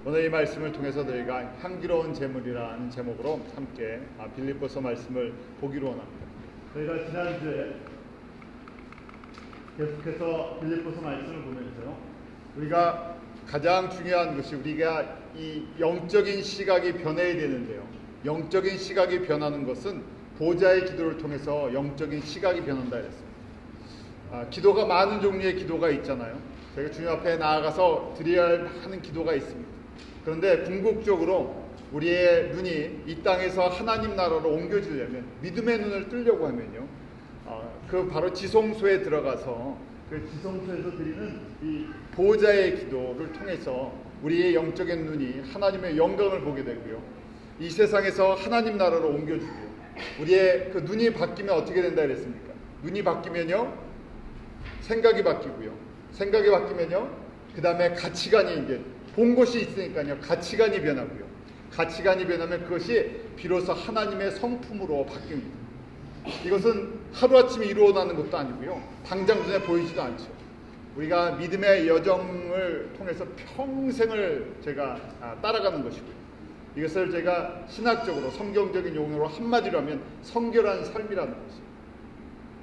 오늘 이 말씀을 통해서 저희가 향기로운 제물이라는 제목으로 함께 빌립보서 말씀을 보기로 원합니다. 저희가 지난주에 계속해서 빌립보서 말씀을 보면서요, 우리가 가장 중요한 것이 우리가 이 영적인 시각이 변해야 되는데요, 영적인 시각이 변하는 것은 보좌의 기도를 통해서 영적인 시각이 변한다 그랬습니다. 기도가 많은 종류의 기도가 있잖아요. 저희가 주님 앞에 나아가서 드려야 하는 기도가 있습니다. 그런데 궁극적으로 우리의 눈이 이 땅에서 하나님 나라로 옮겨지려면, 믿음의 눈을 뜨려고 하면요, 그 바로 지성소에 들어가서 그 지성소에서 드리는 이 보좌의 기도를 통해서 우리의 영적인 눈이 하나님의 영광을 보게 되고요, 이 세상에서 하나님 나라로 옮겨지고요, 우리의 그 눈이 바뀌면 어떻게 된다 그랬습니까? 눈이 바뀌면요, 생각이 바뀌고요, 생각이 바뀌면요, 그 다음에 가치관이 이제 본 것이 있으니까요, 가치관이 변하고요, 가치관이 변하면 그것이 비로소 하나님의 성품으로 바뀝니다. 이것은 하루아침에 이루어나는 것도 아니고요, 당장 눈에 보이지도 않죠. 우리가 믿음의 여정을 통해서 평생을 제가 따라가는 것이고요, 이것을 제가 신학적으로 성경적인 용어로 한마디로 하면 성결한 삶이라는 것이죠.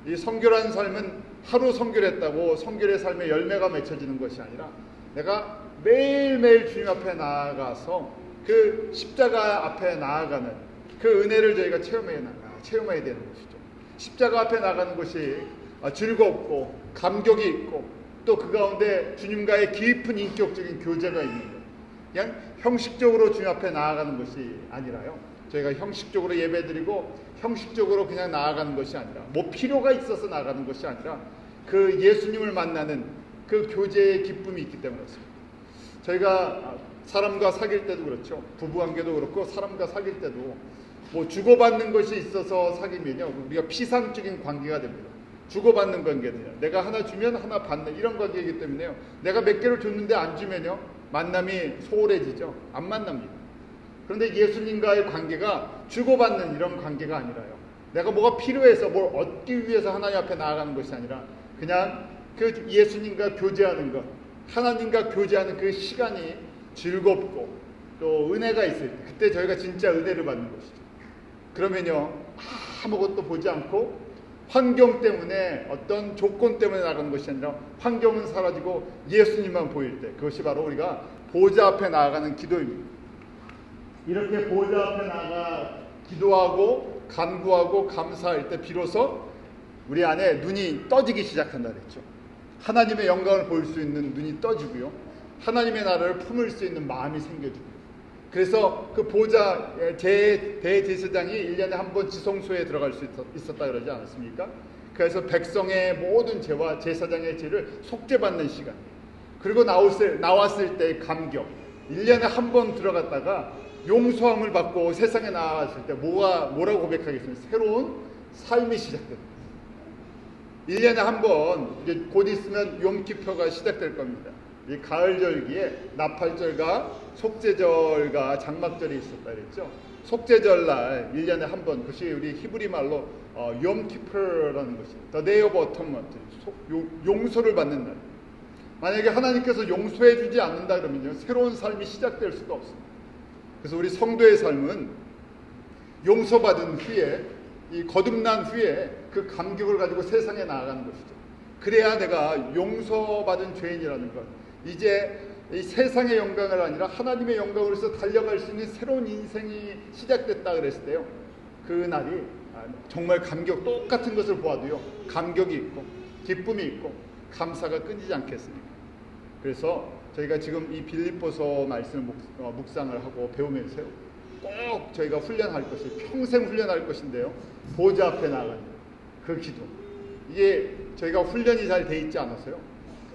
이 성결한 삶은 하루 성결했다고 성결의 삶의 열매가 맺혀지는 것이 아니라, 내가 매일매일 주님 앞에 나아가서 그 십자가 앞에 나아가는 그 은혜를 저희가 체험해야 되는 것이죠. 십자가 앞에 나가는 것이 즐겁고 감격이 있고, 또 그 가운데 주님과의 깊은 인격적인 교제가 있는 것, 그냥 형식적으로 주님 앞에 나아가는 것이 아니라요, 저희가 형식적으로 예배드리고 형식적으로 그냥 나아가는 것이 아니라, 뭐 필요가 있어서 나아가는 것이 아니라 그 예수님을 만나는 그 교제의 기쁨이 있기 때문에 그렇습니다. 저희가 사람과 사귈 때도 그렇죠, 부부관계도 그렇고 사람과 사귈 때도 뭐 주고받는 것이 있어서 사귀면요, 우리가 피상적인 관계가 됩니다. 주고받는 관계는요, 내가 하나 주면 하나 받는 이런 관계이기 때문에요, 내가 몇 개를 줬는데 안 주면요, 만남이 소홀해지죠. 안 만납니다. 그런데 예수님과의 관계가 주고받는 이런 관계가 아니라요, 내가 뭐가 필요해서 뭘 얻기 위해서 하나님 앞에 나아가는 것이 아니라 그냥 그 예수님과 교제하는 것, 하나님과 교제하는 그 시간이 즐겁고 또 은혜가 있을 때, 그때 저희가 진짜 은혜를 받는 것이죠. 그러면요, 아무것도 보지 않고 환경 때문에, 어떤 조건 때문에 나가는 것이 아니라 환경은 사라지고 예수님만 보일 때, 그것이 바로 우리가 보좌 앞에 나아가는 기도입니다. 이렇게 보좌 앞에 나아가 기도하고 간구하고 감사할 때 비로소 우리 안에 눈이 떠지기 시작한다 그랬죠. 하나님의 영광을 볼 수 있는 눈이 떠지고요, 하나님의 나라를 품을 수 있는 마음이 생겨지고, 그래서 그 보좌 대제사장이 1년에 한 번 지성소에 들어갈 수 있었다 그러지 않았습니까? 그래서 백성의 모든 죄와 제사장의 죄를 속죄받는 시간, 그리고 나왔을 때의 감격, 1년에 한 번 들어갔다가 용서함을 받고 세상에 나왔을 때 뭐라고 고백하겠습니까? 새로운 삶이 시작됩니다. 1년에 한 번, 이제 곧 있으면 욤키퍼가 시작될 겁니다. 이 가을절기에 나팔절과 속죄절과 장막절이 있었다 그랬죠. 속죄절날 1년에 한 번, 그것이 우리 히브리 말로 욤키퍼라는 것이 The Day of Atonement, 용서를 받는 날. 만약에 하나님께서 용서해 주지 않는다 그러면요, 새로운 삶이 시작될 수가 없습니다. 그래서 우리 성도의 삶은 용서받은 후에, 이 거듭난 후에 그 감격을 가지고 세상에 나아가는 것이죠. 그래야 내가 용서받은 죄인이라는 것, 이제 이 세상의 영광을 아니라 하나님의 영광으로서 달려갈 수 있는 새로운 인생이 시작됐다 그랬을 때요, 그 날이 정말 똑같은 것을 보아도요, 감격이 있고 기쁨이 있고 감사가 끊이지 않겠습니까? 그래서 저희가 지금 이 빌립보서 말씀을 묵상을 하고 배우면서요, 꼭 저희가 훈련할 것이, 평생 훈련할 것인데요, 보좌 앞에 나가는 그 기도, 이게 저희가 훈련이 잘 돼 있지 않았어요.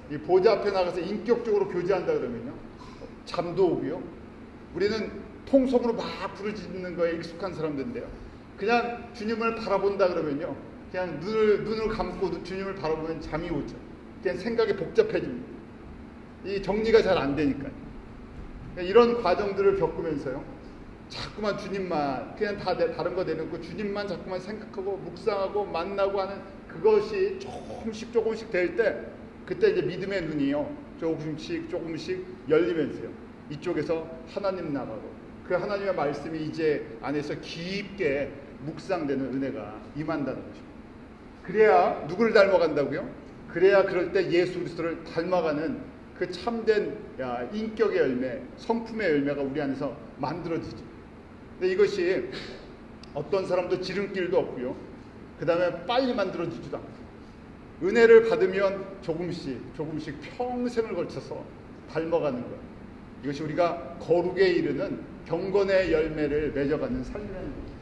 이 보좌 앞에 나가서 인격적으로 교제한다 그러면요, 잠도 오고요, 우리는 통성으로 막 부르짖는 거에 익숙한 사람들인데요, 그냥 주님을 바라본다 그러면요, 그냥 눈을 감고 주님을 바라보면 잠이 오죠. 그냥 생각이 복잡해집니다. 이 정리가 잘 안 되니까요. 이런 과정들을 겪으면서요, 자꾸만 주님만, 그냥 다른 거 내놓고 주님만 자꾸만 생각하고 묵상하고 만나고 하는 그것이 조금씩 될 때, 그때 이제 믿음의 눈이요, 조금씩 열리면서요, 이쪽에서 하나님 나라로 그 하나님의 말씀이 이제 안에서 깊게 묵상되는 은혜가 임한다는 것입니다. 그래야 누구를 닮아간다고요? 그래야 그럴 때 예수 그리스도를 닮아가는 그 참된 인격의 열매, 성품의 열매가 우리 안에서 만들어지죠. 근데 이것이 어떤 사람도 지름길도 없고요. 그 다음에 빨리 만들어지지도 않고 은혜를 받으면 조금씩 평생을 걸쳐서 닮아가는 것. 이것이 우리가 거룩에 이르는 경건의 열매를 맺어가는 삶이라는 겁니다.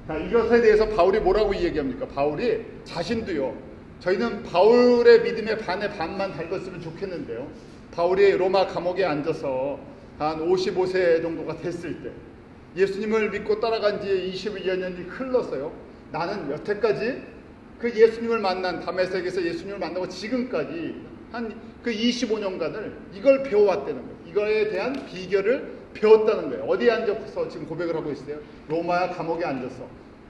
자, 이것에 대해서 바울이 뭐라고 이야기합니까? 바울이 자신도요. 저희는 바울의 믿음의 반의 반만 닮았으면 좋겠는데요. 바울이 로마 감옥에 앉아서 한 55세 정도가 됐을 때 예수님을 믿고 따라간 지 22여 년이 흘렀어요. 나는 여태까지 그 예수님을 만난 다메섹에서 예수님을 만나고 지금까지 한 그 25년간을 이걸 배워왔다는 거예요. 이거에 대한 비결을 배웠다는 거예요. 어디에 앉아서 지금 고백을 하고 있어요? 로마 감옥에 앉아서.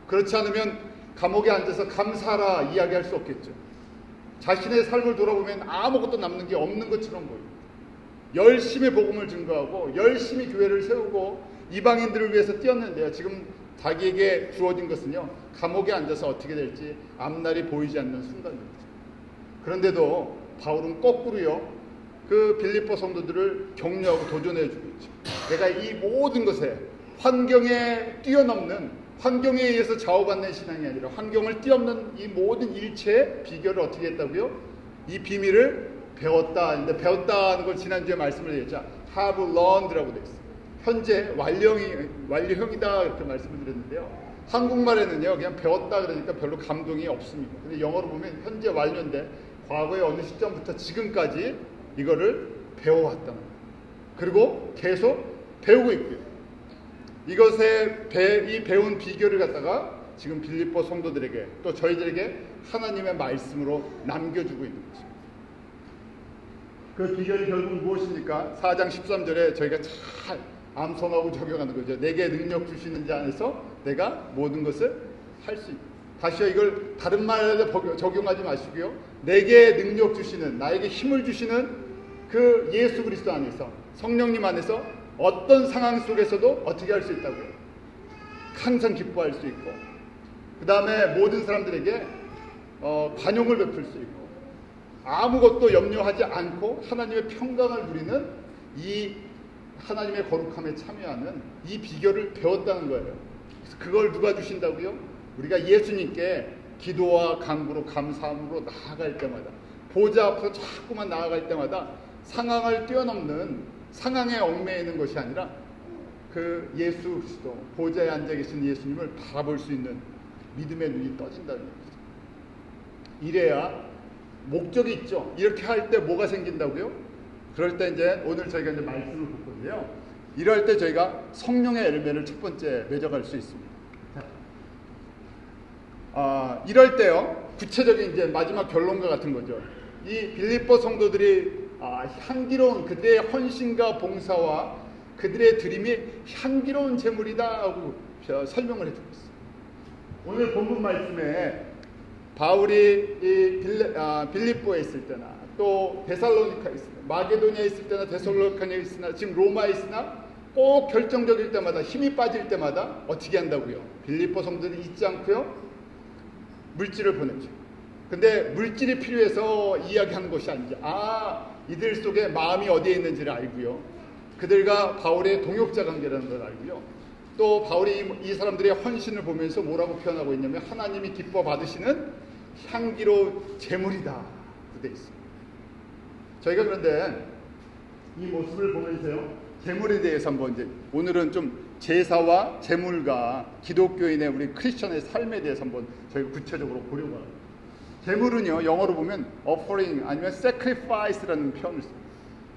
그렇지 않으면 감옥에 앉아서 감사하라 이야기할 수 없겠죠. 자신의 삶을 돌아보면 아무것도 남는 게 없는 것처럼 보여요. 열심히 복음을 증거하고 열심히 교회를 세우고 이방인들을 위해서 뛰었는데요. 지금 자기에게 주어진 것은요. 감옥에 앉아서 어떻게 될지 앞날이 보이지 않는 순간입니다. 그런데도 바울은 거꾸로요. 그 빌립보 성도들을 격려하고 도전해주고 있죠. 내가 이 모든 것에 환경에 뛰어넘는 환경에 의해서 좌우받는 신앙이 아니라 환경을 뛰어넘는 이 모든 일체의 비결을 어떻게 했다고요? 이 비밀을 배웠다. 근데 배웠다는 걸 지난주에 말씀을 드렸죠. have learned라고 되어 있어요. 현재 완료형이다 이렇게 말씀을 드렸는데요. 한국말에는요 그냥 배웠다 그러니까 별로 감동이 없습니다. 근데 영어로 보면 현재 완료인데 과거의 어느 시점부터 지금까지 이거를 배워왔다는 거예요. 그리고 계속 배우고 있고요. 이것에 이 배운 비결을 갖다가 지금 빌립보 성도들에게 또 저희들에게 하나님의 말씀으로 남겨주고 있는 거죠. 그 비결이 결국 무엇입니까? 4장 13절에 저희가 잘 암송하고 적용하는 거죠. 내게 능력 주시는 자 안에서 내가 모든 것을 할 수 있다. 다시요 이걸 다른 말에 적용하지 마시고요. 내게 능력 주시는 나에게 힘을 주시는 그 예수 그리스도 안에서 성령님 안에서 어떤 상황 속에서도 어떻게 할 수 있다고요? 항상 기뻐할 수 있고 그 다음에 모든 사람들에게 관용을 베풀 수 있고 아무것도 염려하지 않고 하나님의 평강을 누리는 이 하나님의 거룩함에 참여하는 이 비결을 배웠다는 거예요. 그래서 그걸 누가 주신다고요? 우리가 예수님께 기도와 간구로 감사함으로 나아갈 때마다 보좌 앞으로 자꾸만 나아갈 때마다 상황을 뛰어넘는 상황에 얽매이는 것이 아니라 그 예수 그리스도 보좌에 앉아 계신 예수님을 바라볼 수 있는 믿음의 눈이 떠진다는 것이죠. 이래야 목적이 있죠. 이렇게 할 때 뭐가 생긴다고요? 그럴 때 이제 오늘 저희가 이제 말씀을 볼 건데요. 이럴 때 저희가 성령의 열매를 첫 번째 맺어갈 수 있습니다. 이럴 때요. 구체적인 이제 마지막 결론과 같은 거죠. 이 빌립보 성도들이 향기로운 그들의 헌신과 봉사와 그들의 드림이 향기로운 제물이다 하고 설명을 해주고 있어요. 오늘 본문 말씀에 바울이 빌립보에 있을 때나 또 데살로니카에 있을 때 마게도니아에 있을 때나 데살로니카에 있으나 지금 로마에 있으나 꼭 결정적일 때마다 힘이 빠질 때마다 어떻게 한다고요? 빌립보 성도들이 잊지 않고요. 물질을 보내죠. 근데 물질이 필요해서 이야기하는 것이 아니죠. 이들 속에 마음이 어디에 있는지를 알고요. 그들과 바울의 동역자 관계라는 걸 알고요. 또 바울이 이 사람들의 헌신을 보면서 뭐라고 표현하고 있냐면 하나님이 기뻐 받으시는 향기로운 제물이다. 그 돼 있습니다. 저희가 그런데 이 모습을 보면서요. 제물에 대해서 한번 이제 오늘은 좀 제사와 제물과 기독교인의 우리 크리스천의 삶에 대해서 한번 저희가 구체적으로 보려고 합니다. 제물은요 영어로 보면 offering 아니면 sacrifice라는 표현을 씁니다.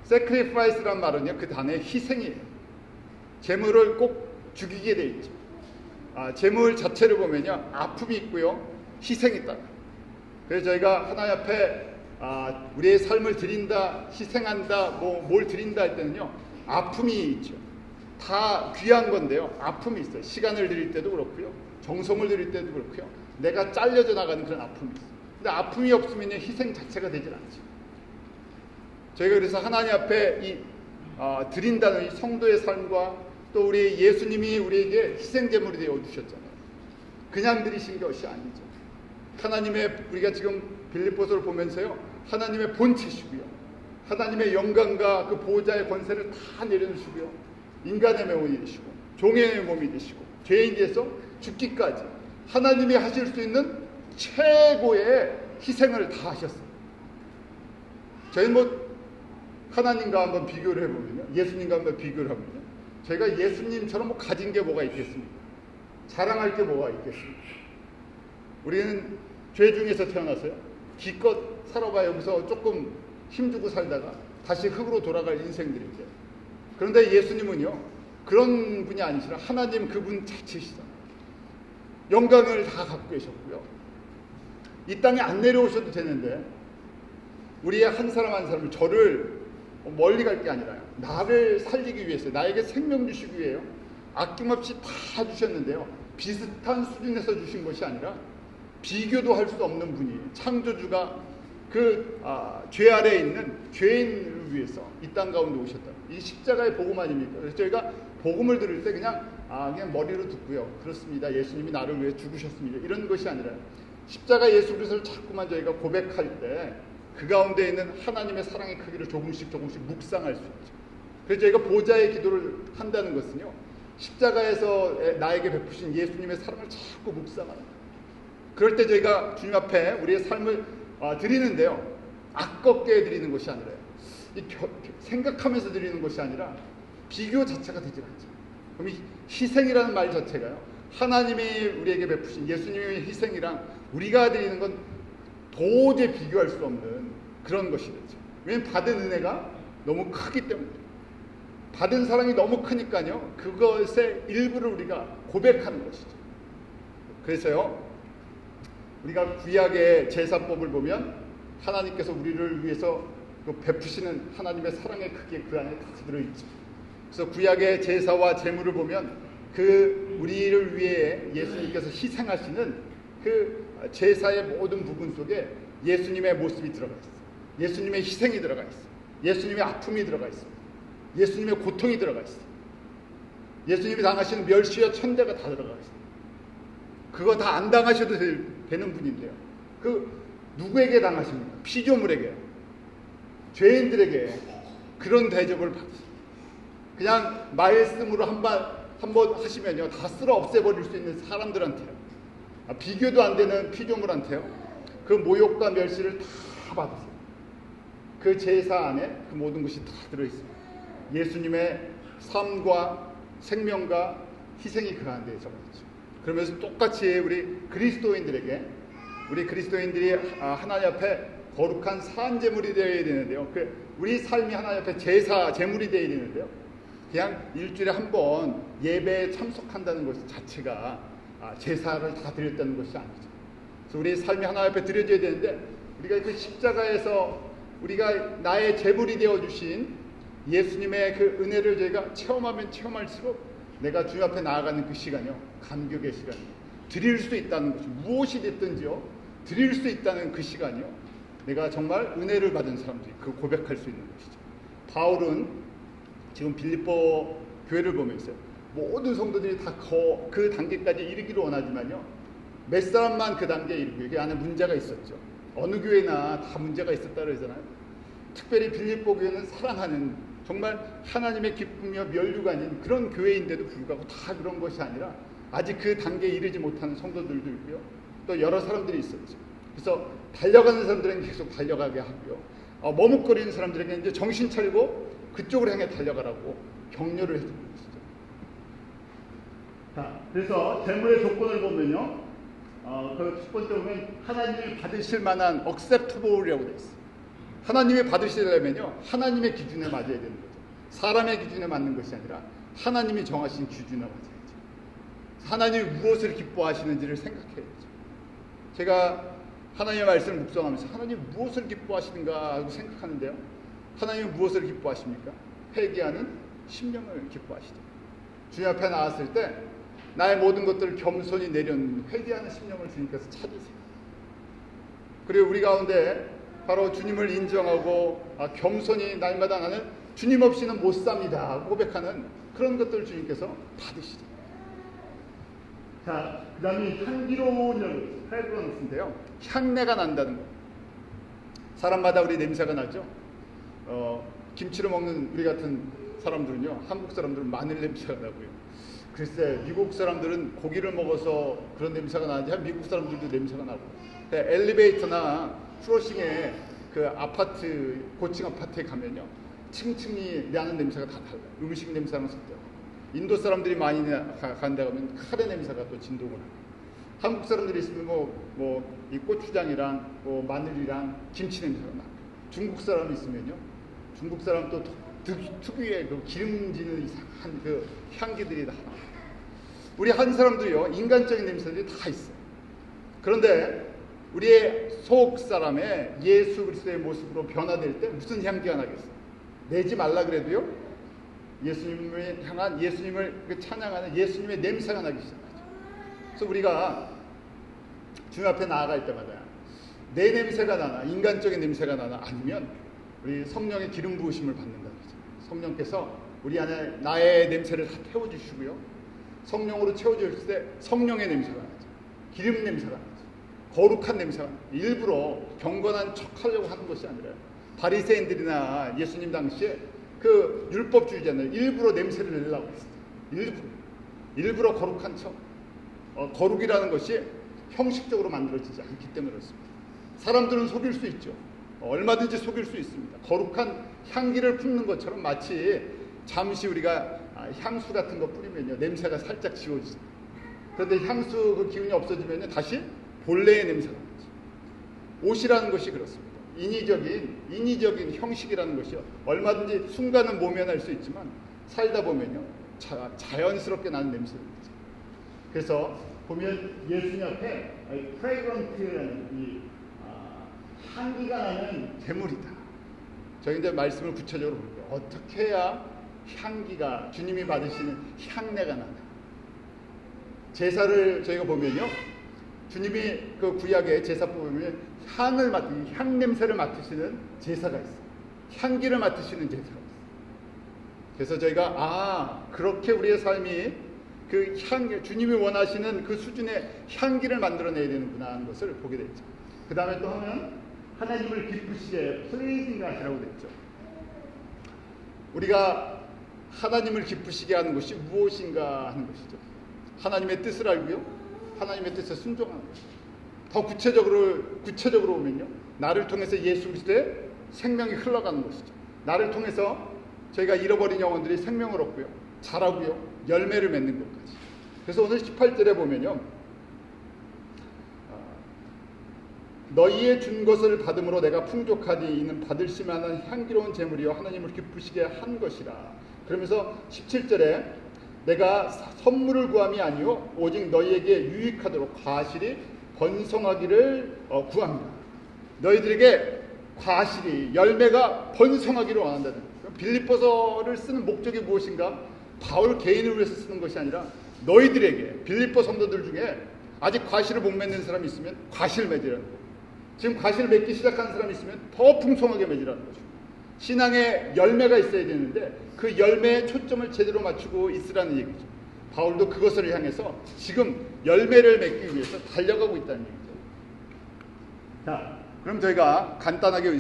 sacrifice라는 말은요 그 단어의 희생이에요. 제물을 꼭 죽이게 돼 있죠. 제물 자체를 보면요 아픔이 있고요 희생이 있다. 그래서 저희가 하나님 앞에 우리의 삶을 드린다, 희생한다, 뭘 드린다 할 때는요 아픔이 있죠. 다 귀한 건데요 아픔이 있어요. 시간을 드릴 때도 그렇고요 정성을 드릴 때도 그렇고요 내가 잘려져 나가는 그런 아픔이 있어요. 근데 아픔이 없으면 희생 자체가 되질 않죠. 저희가 그래서 하나님 앞에 이 드린다는 이 성도의 삶과 또 우리 예수님이 우리에게 희생제물이 되어 주셨잖아요. 그냥 드리신 것이 아니죠. 하나님의, 우리가 지금 빌립보서를 보면서요, 하나님의 본체시고요, 하나님의 영광과 그 보호자의 권세를 다 내려놓으시고요, 인간의 몸이 되시고 종의 몸이 되시고 죄인 대해서 죽기까지 하나님이 하실 수 있는 최고의 희생을 다 하셨어요. 저희는 하나님과 한번 비교를 해보면요, 예수님과 한번 비교를 하면요, 저희가 예수님처럼 가진 게 뭐가 있겠습니까? 자랑할 게 뭐가 있겠습니까? 우리는 죄 중에서 태어났어요. 기껏 살아봐 여기서 조금 힘주고 살다가 다시 흙으로 돌아갈 인생들인데, 그런데 예수님은요, 그런 분이 아니시라 하나님 그분 자체시잖아요. 영광을 다 갖고 계셨고요, 이 땅에 안 내려오셔도 되는데 우리의 한 사람 한 사람을, 저를 멀리 갈 게 아니라요, 나를 살리기 위해서, 나에게 생명 주시기 위해요, 아낌없이 다 주셨는데요, 비슷한 수준에서 주신 것이 아니라 비교도 할 수 없는 분이, 창조주가 죄 아래에 있는 죄인을 위해서 이 땅 가운데 오셨다. 이 십자가의 복음 아닙니까? 그래서 저희가 복음을 들을 때 그냥 머리로 듣고요, 그렇습니다, 예수님이 나를 위해 죽으셨습니다, 이런 것이 아니라 십자가 예수 그리스도를 자꾸만 저희가 고백할 때 그 가운데 있는 하나님의 사랑의 크기를 조금씩 묵상할 수 있죠. 그래서 저희가 보좌의 기도를 한다는 것은요, 십자가에서 나에게 베푸신 예수님의 사랑을 자꾸 묵상하는 거예요. 그럴 때 저희가 주님 앞에 우리의 삶을 드리는데요, 아깝게 드리는 것이 아니라요, 생각하면서 드리는 것이 아니라 비교 자체가 되지 않죠. 그럼 이 희생이라는 말 자체가요, 하나님이 우리에게 베푸신 예수님의 희생이랑 우리가 드리는 건 도저히 비교할 수 없는 그런 것이 되죠. 왜냐하면 받은 은혜가 너무 크기 때문에, 받은 사랑이 너무 크니까요, 그것의 일부를 우리가 고백하는 것이죠. 그래서요, 우리가 구약의 제사법을 보면 하나님께서 우리를 위해서 베푸시는 하나님의 사랑의 크기에 그 안에 다 들어있죠. 그래서 구약의 제사와 제물을 보면 그 우리를 위해 예수님께서 희생하시는 그 제사의 모든 부분 속에 예수님의 모습이 들어가 있어요. 예수님의 희생이 들어가 있어요. 예수님의 아픔이 들어가 있어요. 예수님의 고통이 들어가 있어요. 예수님이 당하시는 멸시와 천대가 다 들어가 있어요. 그거 다 안 당하셔도 되는 분인데요, 누구에게 당하십니까? 피조물에게, 죄인들에게 그런 대접을 받으십니다. 그냥 말씀으로 한번 하시면요, 다 쓸어 없애버릴 수 있는 사람들한테요, 비교도 안 되는 피조물한테요, 그 모욕과 멸시를 다 받으세요. 그 제사 안에 그 모든 것이 다 들어있습니다. 예수님의 삶과 생명과 희생이 그 안에 적어있죠. 그러면서 똑같이 우리 그리스도인들이 하나님 앞에 거룩한 산제물이 되어야 되는데요, 우리 삶이 하나님 앞에 제물이 되어야 되는데요, 그냥 일주일에 한 번 예배에 참석한다는 것 자체가 제사를 다 드렸다는 것이 아니죠. 그래서 우리 삶이 하나님 앞에 드려져야 되는데, 우리가 그 십자가에서 우리가 나의 제물이 되어 주신 예수님의 그 은혜를 저희가 체험하면 체험할수록 내가 주님 앞에 나아가는 그 시간이요, 감격의 시간이요, 드릴 수 있다는 것이 무엇이 됐든지요, 드릴 수 있다는 그 시간이요, 내가 정말 은혜를 받은 사람들이 그 고백할 수 있는 것이죠. 바울은 지금 빌립보 교회를 보면서 모든 성도들이 다 그 단계까지 이르기를 원하지만요, 몇 사람만 그 단계에 이르고, 여기 안에 문제가 있었죠. 어느 교회나 다 문제가 있었다 그러잖아요. 특별히 빌립보 교회는 사랑하는, 정말 하나님의 기쁨이며 면류가 아닌 그런 교회인데도 불구하고 다 그런 것이 아니라 아직 그 단계에 이르지 못하는 성도들도 있고요, 또 여러 사람들이 있었죠. 그래서 달려가는 사람들은 계속 달려가게 하고요, 머뭇거리는 사람들에게 이제 정신 차리고 그쪽으로 향해 달려가라고 격려를 해주는 것이죠. 자, 그래서 제물의 조건을 보면요, 그 첫 번째 보면 하나님이 받으실 만한 acceptable이라고 되어 있어요. 하나님이 받으시려면요, 하나님의 기준에 맞아야 되는 거죠. 사람의 기준에 맞는 것이 아니라 하나님이 정하신 기준에 맞아야죠. 하나님이 무엇을 기뻐하시는지를 생각해야죠. 제가 하나님의 말씀을 묵상하면서 하나님이 무엇을 기뻐하시는가 하고 생각하는데요, 하나님이 무엇을 기뻐하십니까? 회개하는 심령을 기뻐하시죠. 주님 앞에 나왔을 때 나의 모든 것들을 겸손히 내려놓는 회개하는 심령을 주님께서 찾으세요. 그리고 우리 가운데 바로 주님을 인정하고 겸손히 날마다 나는 주님 없이는 못 삽니다 고백하는 그런 것들을 주님께서 받으시죠. 자, 그 다음에 향기로운 프레그런스인데요. 향내가 난다는 거. 사람마다 우리 냄새가 나죠. 김치를 먹는 우리 같은 사람들은요, 한국 사람들은 마늘 냄새가 나고요. 글쎄, 미국 사람들은 고기를 먹어서 그런 냄새가 나는지 미국 사람들도 냄새가 나고. 엘리베이터나 크로싱에 그 아파트, 고층 아파트에 가면요, 층층이 나는 냄새가 다 달라요. 음식 냄새랑 섞여요. 인도 사람들이 많이 간다 가면 카레 냄새가 또 진동을 하고, 한국 사람들이 있으면 이 고추장이랑 마늘이랑 김치 냄새가 나고, 중국 사람이 있으면요, 중국 사람 또 특유의 그 기름지는 이상한 그 향기들이 다 나요. 우리 한 사람들이요, 인간적인 냄새들이 다 있어요. 그런데 우리의 속 사람의 예수 그리스도의 모습으로 변화될 때 무슨 향기가 나겠어요? 내지 말라 그래도요, 예수님을 향한, 예수님을 찬양하는 예수님의 냄새가 나기 시작하죠. 그래서 우리가 주님 앞에 나아갈 때마다 내 냄새가 나나, 인간적인 냄새가 나나, 아니면 우리 성령의 기름 부으심을 받는다는 거죠. 성령께서 우리 안에 나의 냄새를 다 태워주시고요, 성령으로 채워주실 때 성령의 냄새가 나죠. 기름 냄새가 나죠. 거룩한 냄새가 나죠. 일부러 경건한 척하려고 하는 것이 아니라, 바리새인들이나 예수님 당시에 그 율법주의자는 일부러 냄새를 내려고 했어요. 일부러 거룩한 척. 거룩이라는 것이 형식적으로 만들어지지 않기 때문에 그렇습니다. 사람들은 속일 수 있죠. 얼마든지 속일 수 있습니다. 거룩한 향기를 품는 것처럼 마치 잠시 우리가 향수 같은 거 뿌리면요, 냄새가 살짝 지워지죠. 그런데 향수 그 기운이 없어지면 다시 본래의 냄새가 나죠. 옷이라는 것이 그렇습니다. 인위적인 형식이라는 것이요, 얼마든지 순간은 모면할 수 있지만 살다 보면요, 자연스럽게 나는 냄새를 나죠. 그래서 보면 예수님 앞에 프레그런트라는 향기가 나는 제물이다. 저희 이제 말씀을 구체적으로 볼게요. 어떻게 해야 향기가, 주님이 받으시는 향내가 나나. 제사를 저희가 보면요, 주님이 그 구약의 제사법 보면 향 냄새를 맡으시는 제사가 있어요. 향기를 맡으시는 제사가 있어요. 그래서 저희가 그렇게 우리의 삶이 그 주님이 원하시는 그 수준의 향기를 만들어내야 되는구나 하는 것을 보게 됐죠. 그 다음에 또 하면 하나님을 기쁘시게 pleasing God이라고 됐죠. 우리가 하나님을 기쁘시게 하는 것이 무엇인가 하는 것이죠. 하나님의 뜻을 알고요, 하나님의 뜻에 순종하는 것이죠. 더 구체적으로 보면요, 나를 통해서 예수 그리스도의 생명이 흘러가는 것이죠. 나를 통해서 저희가 잃어버린 영혼들이 생명을 얻고요, 자라고요, 열매를 맺는 것까지. 그래서 오늘 18절에 보면요, 너희의 준 것을 받음으로 내가 풍족하니 이는 받으실 만한 향기로운 제물이요 하나님을 기쁘시게 한 것이라. 그러면서 17절에 내가 선물을 구함이 아니요 오직 너희에게 유익하도록 과실이 번성하기를 구합니다. 너희들에게 과실이, 열매가 번성하기를 원한다는 거예요. 빌립보서를 쓰는 목적이 무엇인가? 바울 개인을 위해서 쓰는 것이 아니라 너희들에게, 빌립보 성도들 중에 아직 과실을 못 맺는 사람이 있으면 과실 맺으라는 거예요. 지금 과실을 맺기 시작한 사람이 있으면 더 풍성하게 맺으라는 거죠. 신앙에 열매가 있어야 되는데 그 열매에 초점을 제대로 맞추고 있으라는 얘기죠. 바울도 그것을 향해서 지금 열매를 맺기 위해서 달려가고 있다는 얘기죠. 자, 그럼 저희가 간단하게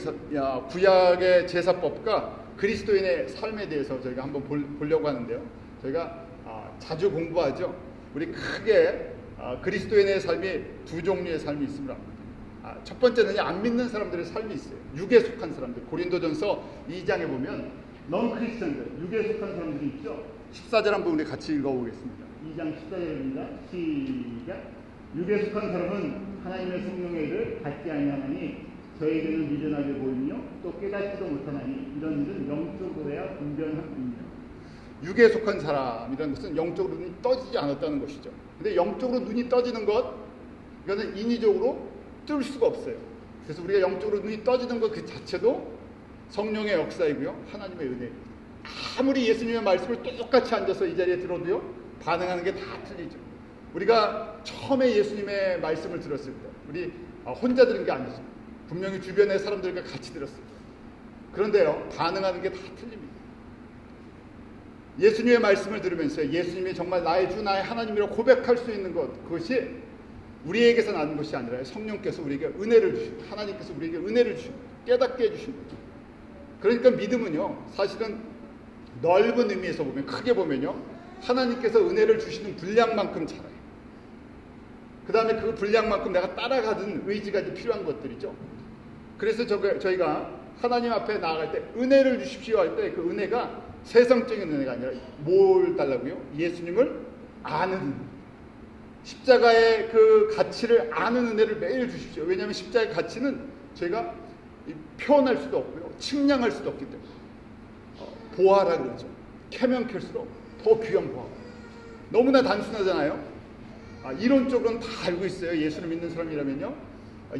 구약의 제사법과 그리스도인의 삶에 대해서 저희가 한번 보려고 하는데요. 저희가 자주 공부하죠. 우리 크게 그리스도인의 삶이 두 종류의 삶이 있음을 압니다. 첫 번째는 안 믿는 사람들의 삶이 있어요. 육에 속한 사람들. 고린도전서 2장에 보면 넌 크리스천들, 육에 속한 사람들이 있죠. 14절 한번 우리 같이 읽어보겠습니다. 2장 14절입니다. 시작. 육에 속한 사람은 하나님의 성령의 일을 받지 아니하나니 저에게는 미련하게 보이며 또 깨닫지도 못하나니 이런 일은 영적으로 해야 분별한 뿐이다. 육에 속한 사람이라는 것은 영적으로 눈이 떠지지 않았다는 것이죠. 근데 영적으로 눈이 떠지는 것, 이거는 인위적으로 뜰 수가 없어요. 그래서 우리가 영적으로 눈이 떠지는 것 그 자체도 성령의 역사이고요, 하나님의 은혜입니다. 아무리 예수님의 말씀을 똑같이 앉아서 이 자리에 들어도요, 반응하는 게 다 틀리죠. 우리가 처음에 예수님의 말씀을 들었을 때 우리 혼자 들은 게 아니죠. 분명히 주변의 사람들과 같이 들었을 때. 그런데요, 반응하는 게 다 틀립니다. 예수님의 말씀을 들으면서 예수님이 정말 나의 주 나의 하나님이라고 고백할 수 있는 것, 그것이 우리에게서 나는 것이 아니라 성령께서 우리에게 은혜를 주시고 하나님께서 우리에게 은혜를 주시고 깨닫게 해주신 거죠. 그러니까 믿음은요, 사실은 넓은 의미에서 보면, 크게 보면요, 하나님께서 은혜를 주시는 분량만큼 자라요. 그 다음에 그 분량만큼 내가 따라가는 의지가 필요한 것들이죠. 그래서 저희가 하나님 앞에 나아갈 때 은혜를 주십시오 할 때 그 은혜가 세상적인 은혜가 아니라 뭘 달라고요? 예수님을 아는 은혜. 십자가의 그 가치를 아는 은혜를 매일 주십시오. 왜냐하면 십자가의 가치는 저희가 표현할 수도 없고요, 측량할 수도 없기 때문에 보아라 그러죠. 캐면 캘수록 더 귀한 보아. 너무나 단순하잖아요. 이론적으로는 다 알고 있어요. 예수를 믿는 사람이라면요,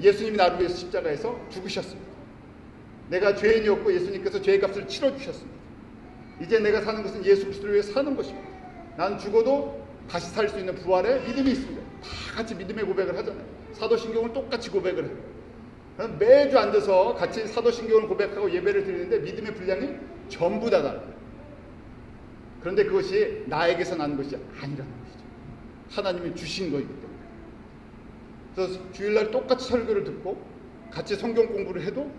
예수님이 나를 위해서 십자가에서 죽으셨습니다. 내가 죄인이었고 예수님께서 죄의 값을 치러주셨습니다. 이제 내가 사는 것은 예수 그리스도를 위해 사는 것입니다. 나는 죽어도 다시 살 수 있는 부활의 믿음이 있습니다. 다 같이 믿음의 고백을 하잖아요. 사도신경을 똑같이 고백을 해요. 매주 앉아서 같이 사도신경을 고백하고 예배를 드리는데 믿음의 분량이 전부 다 달라요. 그런데 그것이 나에게서 나는 것이 아니라는 것이죠. 하나님이 주신 거이기 때문에. 그래서 주일날 똑같이 설교를 듣고 같이 성경 공부를 해도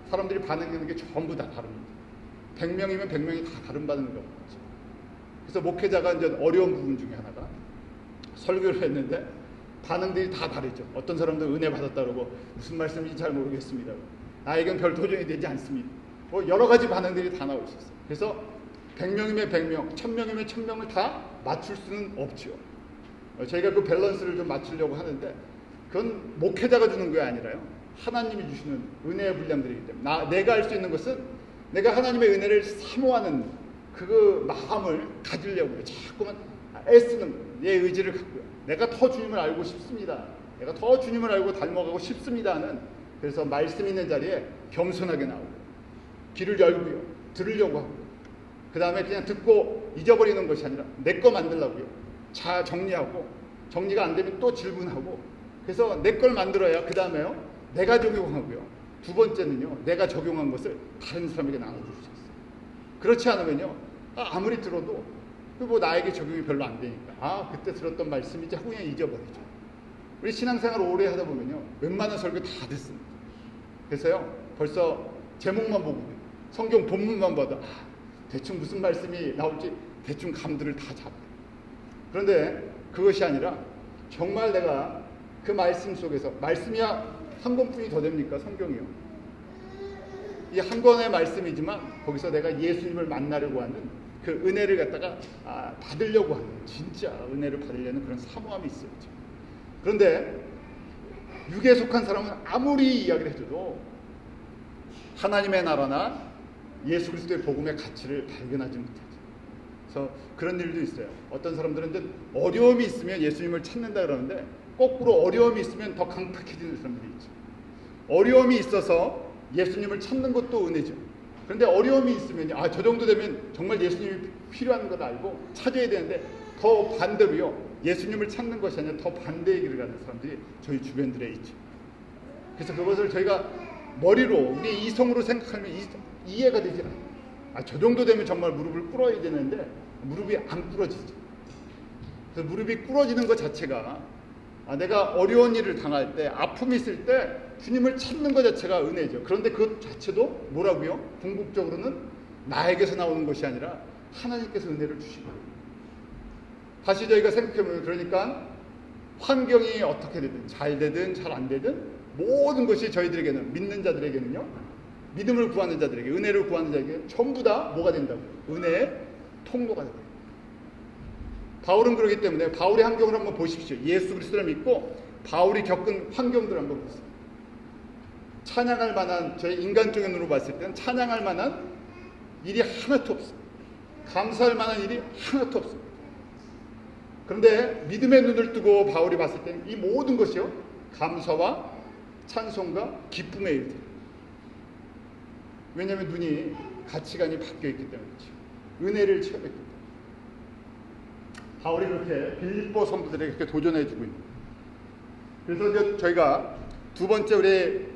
사람들이 반응하는 게 전부 다 다릅니다. 100명이면 100명이 다 다른 반응을 하는 거죠. 그래서 목회자가 이제 어려운 부분 중에 하나가, 설교를 했는데 반응들이 다 다르죠. 어떤 사람들 은혜 받았다 그러고 무슨 말씀인지 잘 모르겠습니다. 나에겐 별 도전이 되지 않습니다. 여러 가지 반응들이 다 나올 수 있어요. 그래서 100명이면 100명, 1000명이면 1000명을 다 맞출 수는 없죠. 저희가 그 밸런스를 좀 맞추려고 하는데 그건 목회자가 주는 게 아니라요, 하나님이 주시는 은혜의 분량들이기 때문에 내가 할 수 있는 것은 내가 하나님의 은혜를 사모하는 그 마음을 가지려고요. 자꾸만 애쓰는 거예요. 내 의지를 갖고요. 내가 더 주님을 알고 싶습니다. 내가 더 주님을 알고 닮아가고 싶습니다는, 그래서 말씀 있는 자리에 겸손하게 나오고 귀를 열고요, 들으려고 하고, 그 다음에 그냥 듣고 잊어버리는 것이 아니라 내 거 만들려고요. 정리하고, 정리가 안 되면 또 질문하고, 그래서 내 걸 만들어야 그 다음에요 내가 적용하고요, 두 번째는요 내가 적용한 것을 다른 사람에게 나눠줄 수 있어요. 그렇지 않으면요 아무리 들어도 뭐 나에게 적용이 별로 안 되니까 그때 들었던 말씀이지 하고 그냥 잊어버리죠. 우리 신앙생활 오래 하다 보면요 웬만한 설교 다 듣습니다. 그래서요 벌써 제목만 보고 성경 본문만 봐도 대충 무슨 말씀이 나올지 대충 감들을 다 잡아요. 그런데 그것이 아니라 정말 내가 그 말씀 속에서, 말씀이야 한 권뿐이 더 됩니까? 성경이요. 이 한 권의 말씀이지만 거기서 내가 예수님을 만나려고 하는 그 은혜를 갖다가 받으려고 하는, 진짜 은혜를 받으려는 그런 사모함이 있어요. 그런데 육에 속한 사람은 아무리 이야기를 해줘도 하나님의 나라나 예수 그리스도의 복음의 가치를 발견하지 못하죠. 그래서 그런 일도 있어요. 어떤 사람들은 어려움이 있으면 예수님을 찾는다 그러는데 거꾸로 어려움이 있으면 더 강팍해지는 사람들이 있죠. 어려움이 있어서 예수님을 찾는 것도 은혜죠. 그런데 어려움이 있으면 저 정도 되면 정말 예수님이 필요한 걸 알고 찾아야 되는데 더 반대로요 예수님을 찾는 것이 아니라 더 반대의 길을 가는 사람들이 저희 주변들에 있죠. 그래서 그것을 저희가 머리로 우리 이성으로 생각하면 이해가 되지 않아요. 저 정도 되면 정말 무릎을 꿇어야 되는데 무릎이 안 꿇어지죠. 그래서 무릎이 꿇어지는 것 자체가 내가 어려운 일을 당할 때, 아픔이 있을 때 주님을 찾는 것 자체가 은혜죠. 그런데 그 자체도 뭐라고요? 궁극적으로는 나에게서 나오는 것이 아니라 하나님께서 은혜를 주시고, 다시 저희가 생각해보면, 그러니까 환경이 어떻게 되든 잘 되든 잘 안 되든 모든 것이 저희들에게는, 믿는 자들에게는요, 믿음을 구하는 자들에게, 은혜를 구하는 자에게 전부 다 뭐가 된다고요? 은혜의 통로가 되고요. 바울은 그러기 때문에 바울의 환경을 한번 보십시오. 예수 그리스도를 믿고 바울이 겪은 환경들을 한번 보세요. 찬양할 만한, 저희 인간적인 눈으로 봤을 때는 찬양할 만한 일이 하나도 없습니다. 감사할 만한 일이 하나도 없습니다. 그런데 믿음의 눈을 뜨고 바울이 봤을 때는 이 모든 것이요 감사와 찬송과 기쁨의 일들. 왜냐하면 눈이, 가치관이 바뀌어있기 때문이죠. 은혜를 체험했기 때문에. 바울이 그렇게 빌립보 성도들에게 그렇게 도전해주고 있는. 그래서 이제 저희가 두 번째, 우리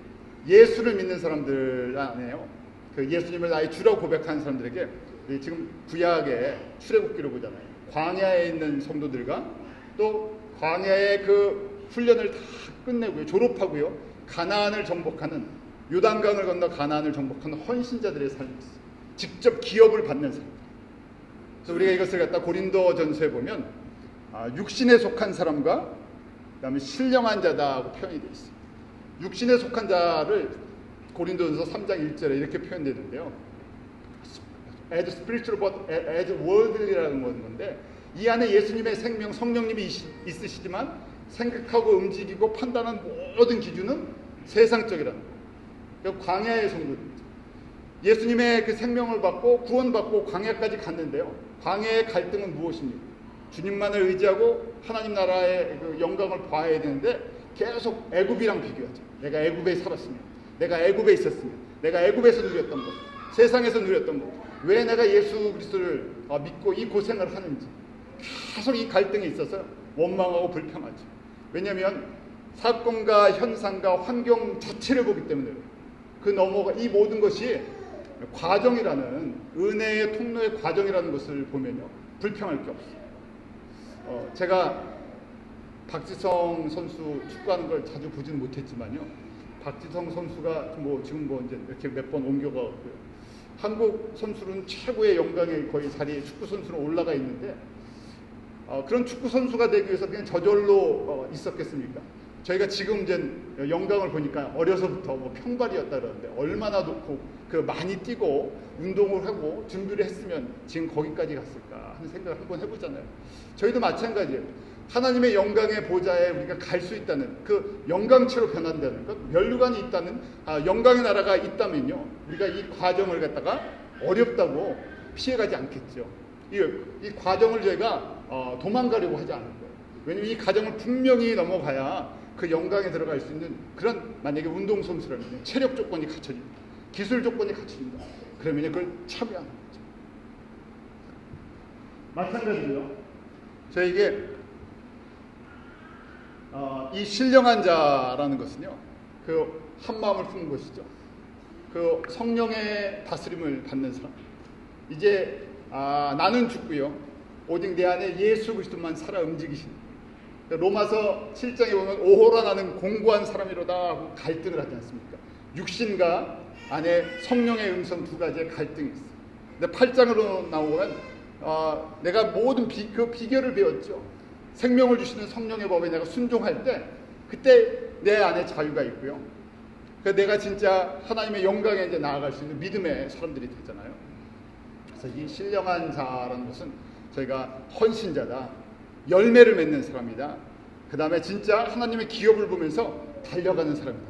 예수를 믿는 사람들 안에요, 그 예수님을 나의 주라고 고백하는 사람들에게 지금 구약의 출애굽기로 보잖아요. 광야에 있는 성도들과 또 광야의 그 훈련을 다 끝내고요, 졸업하고요, 가나안을 정복하는, 요단강을 건너 가나안을 정복하는 헌신자들의 삶이 있어요. 직접 기업을 받는 삶. 그래서 우리가 이것을 갖다 고린도전서에 보면 육신에 속한 사람과 그다음에 신령한 자다고 표현이 되어 있어요. 육신에 속한 자를 고린도전서 3장 1절에 이렇게 표현되는데요. as spiritual but as worldly라는 건데, 이 안에 예수님의 생명, 성령님이 있으시지만 생각하고 움직이고 판단하는 모든 기준은 세상적이라는 거예요. 광야의 성도입니다. 예수님의 그 생명을 받고 구원받고 광야까지 갔는데요. 광야의 갈등은 무엇입니까? 주님만을 의지하고 하나님 나라의 그 영광을 봐야 되는데 계속 애굽이랑 비교하죠. 내가 애굽에 살았으면, 내가 애굽에 있었으면, 내가 애굽에서 누렸던 것, 세상에서 누렸던 것, 왜 내가 예수 그리스도를 믿고 이 고생을 하는지 계속 이 갈등이 있어서 원망하고 불평하죠. 왜냐하면 사건과 현상과 환경 자체를 보기 때문에 그 넘어가 이 모든 것이 과정이라는, 은혜의 통로의 과정이라는 것을 보면요, 불평할 게 없어요. 제가 박지성 선수 축구하는 걸 자주 보지는 못했지만요, 박지성 선수가 지금 이제 이렇게 몇 번 옮겨가고요, 한국 선수는 최고의 영광의 거의 자리에 축구 선수는 올라가 있는데, 그런 축구 선수가 되기 위해서 그냥 저절로 있었겠습니까? 저희가 지금 이제 영광을 보니까 어려서부터 평발이었다 그러는데, 얼마나 많이 뛰고 운동을 하고 준비를 했으면 지금 거기까지 갔을까 하는 생각을 한번 해보잖아요. 저희도 마찬가지예요. 하나님의 영광의 보좌에 우리가 갈 수 있다는, 그 영광체로 변한다는 것, 면류관이 있다는, 영광의 나라가 있다면요, 우리가 이 과정을 갖다가 어렵다고 피해가지 않겠죠. 이 과정을 저희가 도망가려고 하지 않을 거예요. 왜냐하면 이 과정을 분명히 넘어가야 그 영광에 들어갈 수 있는 그런, 만약에 운동선수라면 체력 조건이 갖춰진다, 기술 조건이 갖춰진다, 그러면 그걸 참여하는 거죠. 마찬가지로요, 저에게 이 신령한 자라는 것은요, 그 한마음을 품은 것이죠. 그 성령의 다스림을 받는 사람. 이제 나는 죽고요, 오직 내 안에 예수 그리스도만 살아 움직이신. 로마서 7장에 보면 오호라 나는 공고한 사람이로다 하고 갈등을 하지 않습니까? 육신과 안에 성령의 음성 두 가지의 갈등이 있어요. 근데 8장으로 나오면 내가 모든 그 비결을 배웠죠. 생명을 주시는 성령의 법에 내가 순종할 때 그때 내 안에 자유가 있고요. 그러니까 내가 진짜 하나님의 영광에 이제 나아갈 수 있는 믿음의 사람들이 되잖아요. 그래서 이 신령한 자라는 것은 저희가 헌신자다, 열매를 맺는 사람이다, 그 다음에 진짜 하나님의 기업을 보면서 달려가는 사람이다.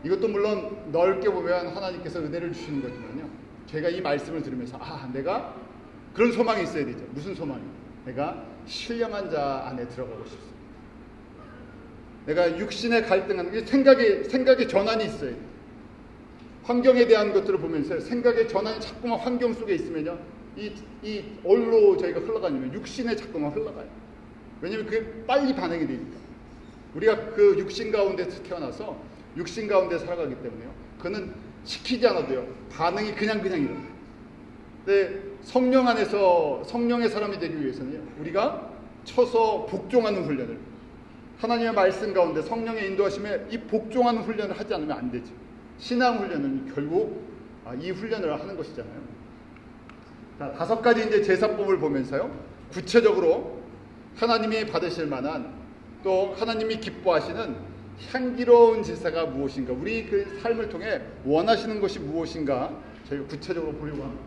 이것도 물론 넓게 보면 하나님께서 은혜를 주시는 거지만요, 제가 이 말씀을 들으면서 내가 그런 소망이 있어야 되죠. 무슨 소망이? 내가 신령한 자 안에 들어가고 싶습니다. 내가 육신의 갈등하는 게 생각의 전환이 있어요. 환경에 대한 것들을 보면서 생각의 전환이 자꾸만 환경 속에 있으면요, 이 어디로 저희가 흘러가냐면 육신에 자꾸만 흘러가요. 왜냐하면 그게 빨리 반응이 되니까. 우리가 그 육신 가운데서 태어나서 육신 가운데 살아가기 때문에요, 그는 시키지 않아도요, 반응이 그냥 일어나요. 근데 성령 안에서 성령의 사람이 되기 위해서는요, 우리가 쳐서 복종하는 훈련을, 하나님의 말씀 가운데 성령의 인도하심에 이 복종하는 훈련을 하지 않으면 안 되죠. 신앙 훈련은 결국 이 훈련을 하는 것이잖아요. 자, 5가지 이제 제사법을 보면서요, 구체적으로 하나님이 받으실 만한, 또 하나님이 기뻐하시는 향기로운 제사가 무엇인가, 우리 그 삶을 통해 원하시는 것이 무엇인가 저희가 구체적으로 보려고 합니다.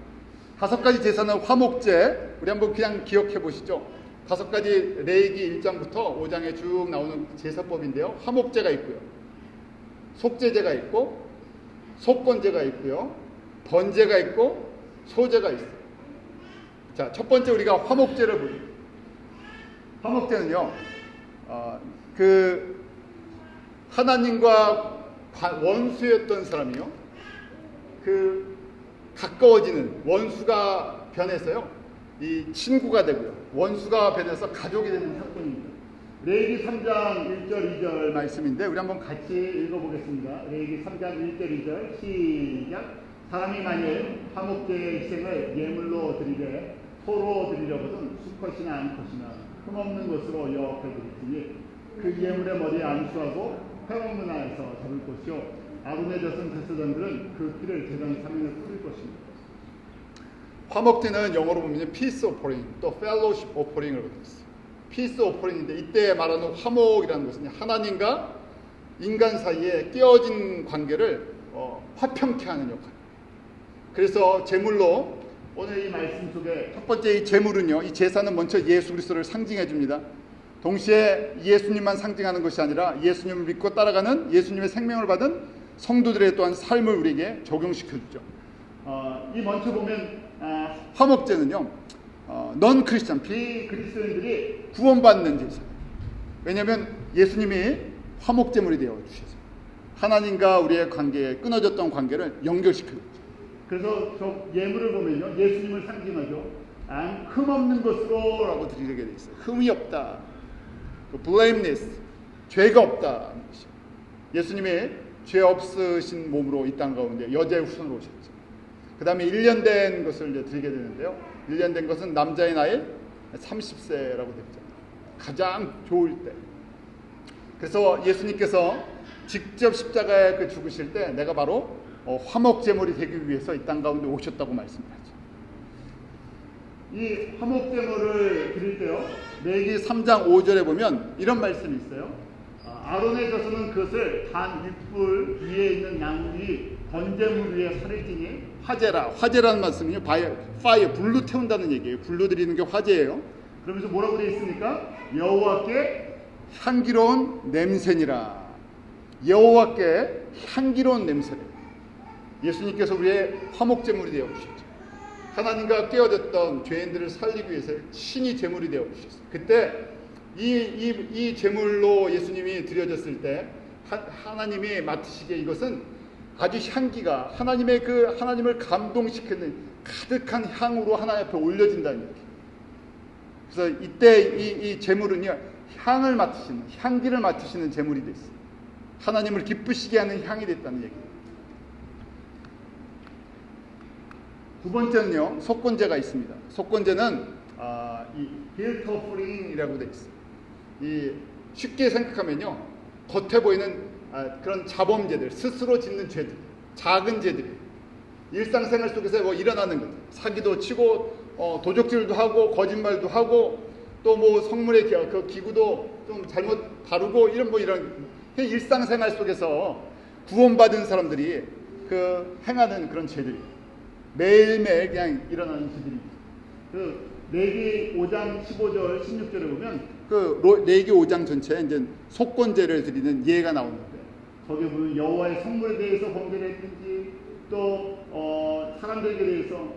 5가지 제사는 화목제, 우리 한번 그냥 기억해 보시죠. 5가지 레위기 1장부터 5장에 쭉 나오는 제사법인데요, 화목제가 있고요, 속죄제가 있고, 속건제가 있고요, 번제가 있고, 소제가 있어요. 자, 첫 번째 우리가 화목제를 보죠. 화목제는요, 그 하나님과 원수였던 사람이요, 그 가까워지는, 원수가 변해서요, 이 친구가 되고요, 원수가 변해서 가족이 되는 사건입니다. 레위기 3장 1절 2절 말씀인데 우리 한번 같이 읽어보겠습니다. 레위기 3장 1절 2절 시작. 사람이 만일 화목제의 희생을 예물로 드리되 토로 드리려거든 수컷이나 암컷이나 흠없는 것으로 여호와께 드리니 그 예물의 머리에 안수하고 회막문화에서 잡을 것이요 아론의 젖은 제사장들은 그 피를 제단 사면에 뿌릴 것입니다. 화목제는 영어로 보면 peace offering 또 fellowship offering을 되어 있어요. peace offering인데 이때 말하는 화목이라는 것은 하나님과 인간 사이에 깨어진 관계를 화평케 하는 역할. 그래서 제물로 오늘 이 말씀 속에 첫 번째 이 제물은요, 이 제사는 먼저 예수 그리스도를 상징해 줍니다. 동시에 예수님만 상징하는 것이 아니라 예수님을 믿고 따라가는 예수님의 생명을 받은 성도들의 또한 삶을 우리에게 적용시켜 주죠. 이 먼저 보면 화목제는요, 넌 크리스천 비그리스도인들이 구원받는 제사. 왜냐하면 예수님이 화목제물이 되어 주셔서 하나님과 우리의 관계에 끊어졌던 관계를 연결시켜 줬죠. 그래서 저 예물을 보면요, 예수님을 상징하죠. 흠없는 것으로라고 드리게 돼 있어요. 흠이 없다, blameless, 죄가 없다. 예수님이 죄 없으신 몸으로 이 땅 가운데 여자의 후손으로 오셨죠. 그 다음에 1년 된 것을 이제 드리게 되는데요. 1년 된 것은 남자의 나이 30세라고 됐죠. 가장 좋을 때. 그래서 예수님께서 직접 십자가에 그 죽으실 때 내가 바로 화목제물이 되기 위해서 이 땅 가운데 오셨다고 말씀하죠. 이 화목제물을 드릴 때요, 레위기 3장 5절에 보면 이런 말씀이 있어요. 아론의 젖은 그것을 단 윗불 위에 있는 양이 번제물 위에 살을 찌니 화제라. 화제라는 말씀은요, 파이어, 불로 태운다는 얘기예요. 불로 드리는 게 화제예요. 그러면서 뭐라고 되어 있습니까? 여호와께 향기로운 냄새니라. 여호와께 향기로운 냄새래. 예수님께서 우리의 화목제물이 되어 주셨죠. 하나님과 깨어졌던 죄인들을 살리기 위해서 신이 제물이 되어 주셨어요. 그때 이 제물로 예수님이 드려졌을 때 하나님이 맡으시기에 이것은 아주 향기가 하나님을 감동시키는 가득한 향으로 하나님 앞에 올려진다는 얘기예요. 그래서 이때 이 제물은요, 향기를 맡으시는 제물이 됐어요. 하나님을 기쁘시게 하는 향이 됐다는 얘기예요. 두 번째는요, 속건제가 있습니다. 속건제는 이 guilt offering이라고 되어 있어요. 이 쉽게 생각하면요, 겉에 보이는 그런 자범죄들, 스스로 짓는 죄들, 작은 죄들이 일상생활 속에서 뭐 일어나는 것들, 사기도 치고 도적질도 하고 거짓말도 하고 또 뭐 성물의 그 기구도 좀 잘못 다루고 이런 일상생활 속에서 구원받은 사람들이 그 행하는 그런 죄들이 매일매일 그냥 일어나는 죄들입니다. 그 레위기 5장 15절 16절에 보면 그 레위기 5장 전체에 이제 속건제를 드리는 예가 나오는데, 거기에 보면 여호와의 성물에 대해서 범죄를 했든지 또 사람들에게 대해서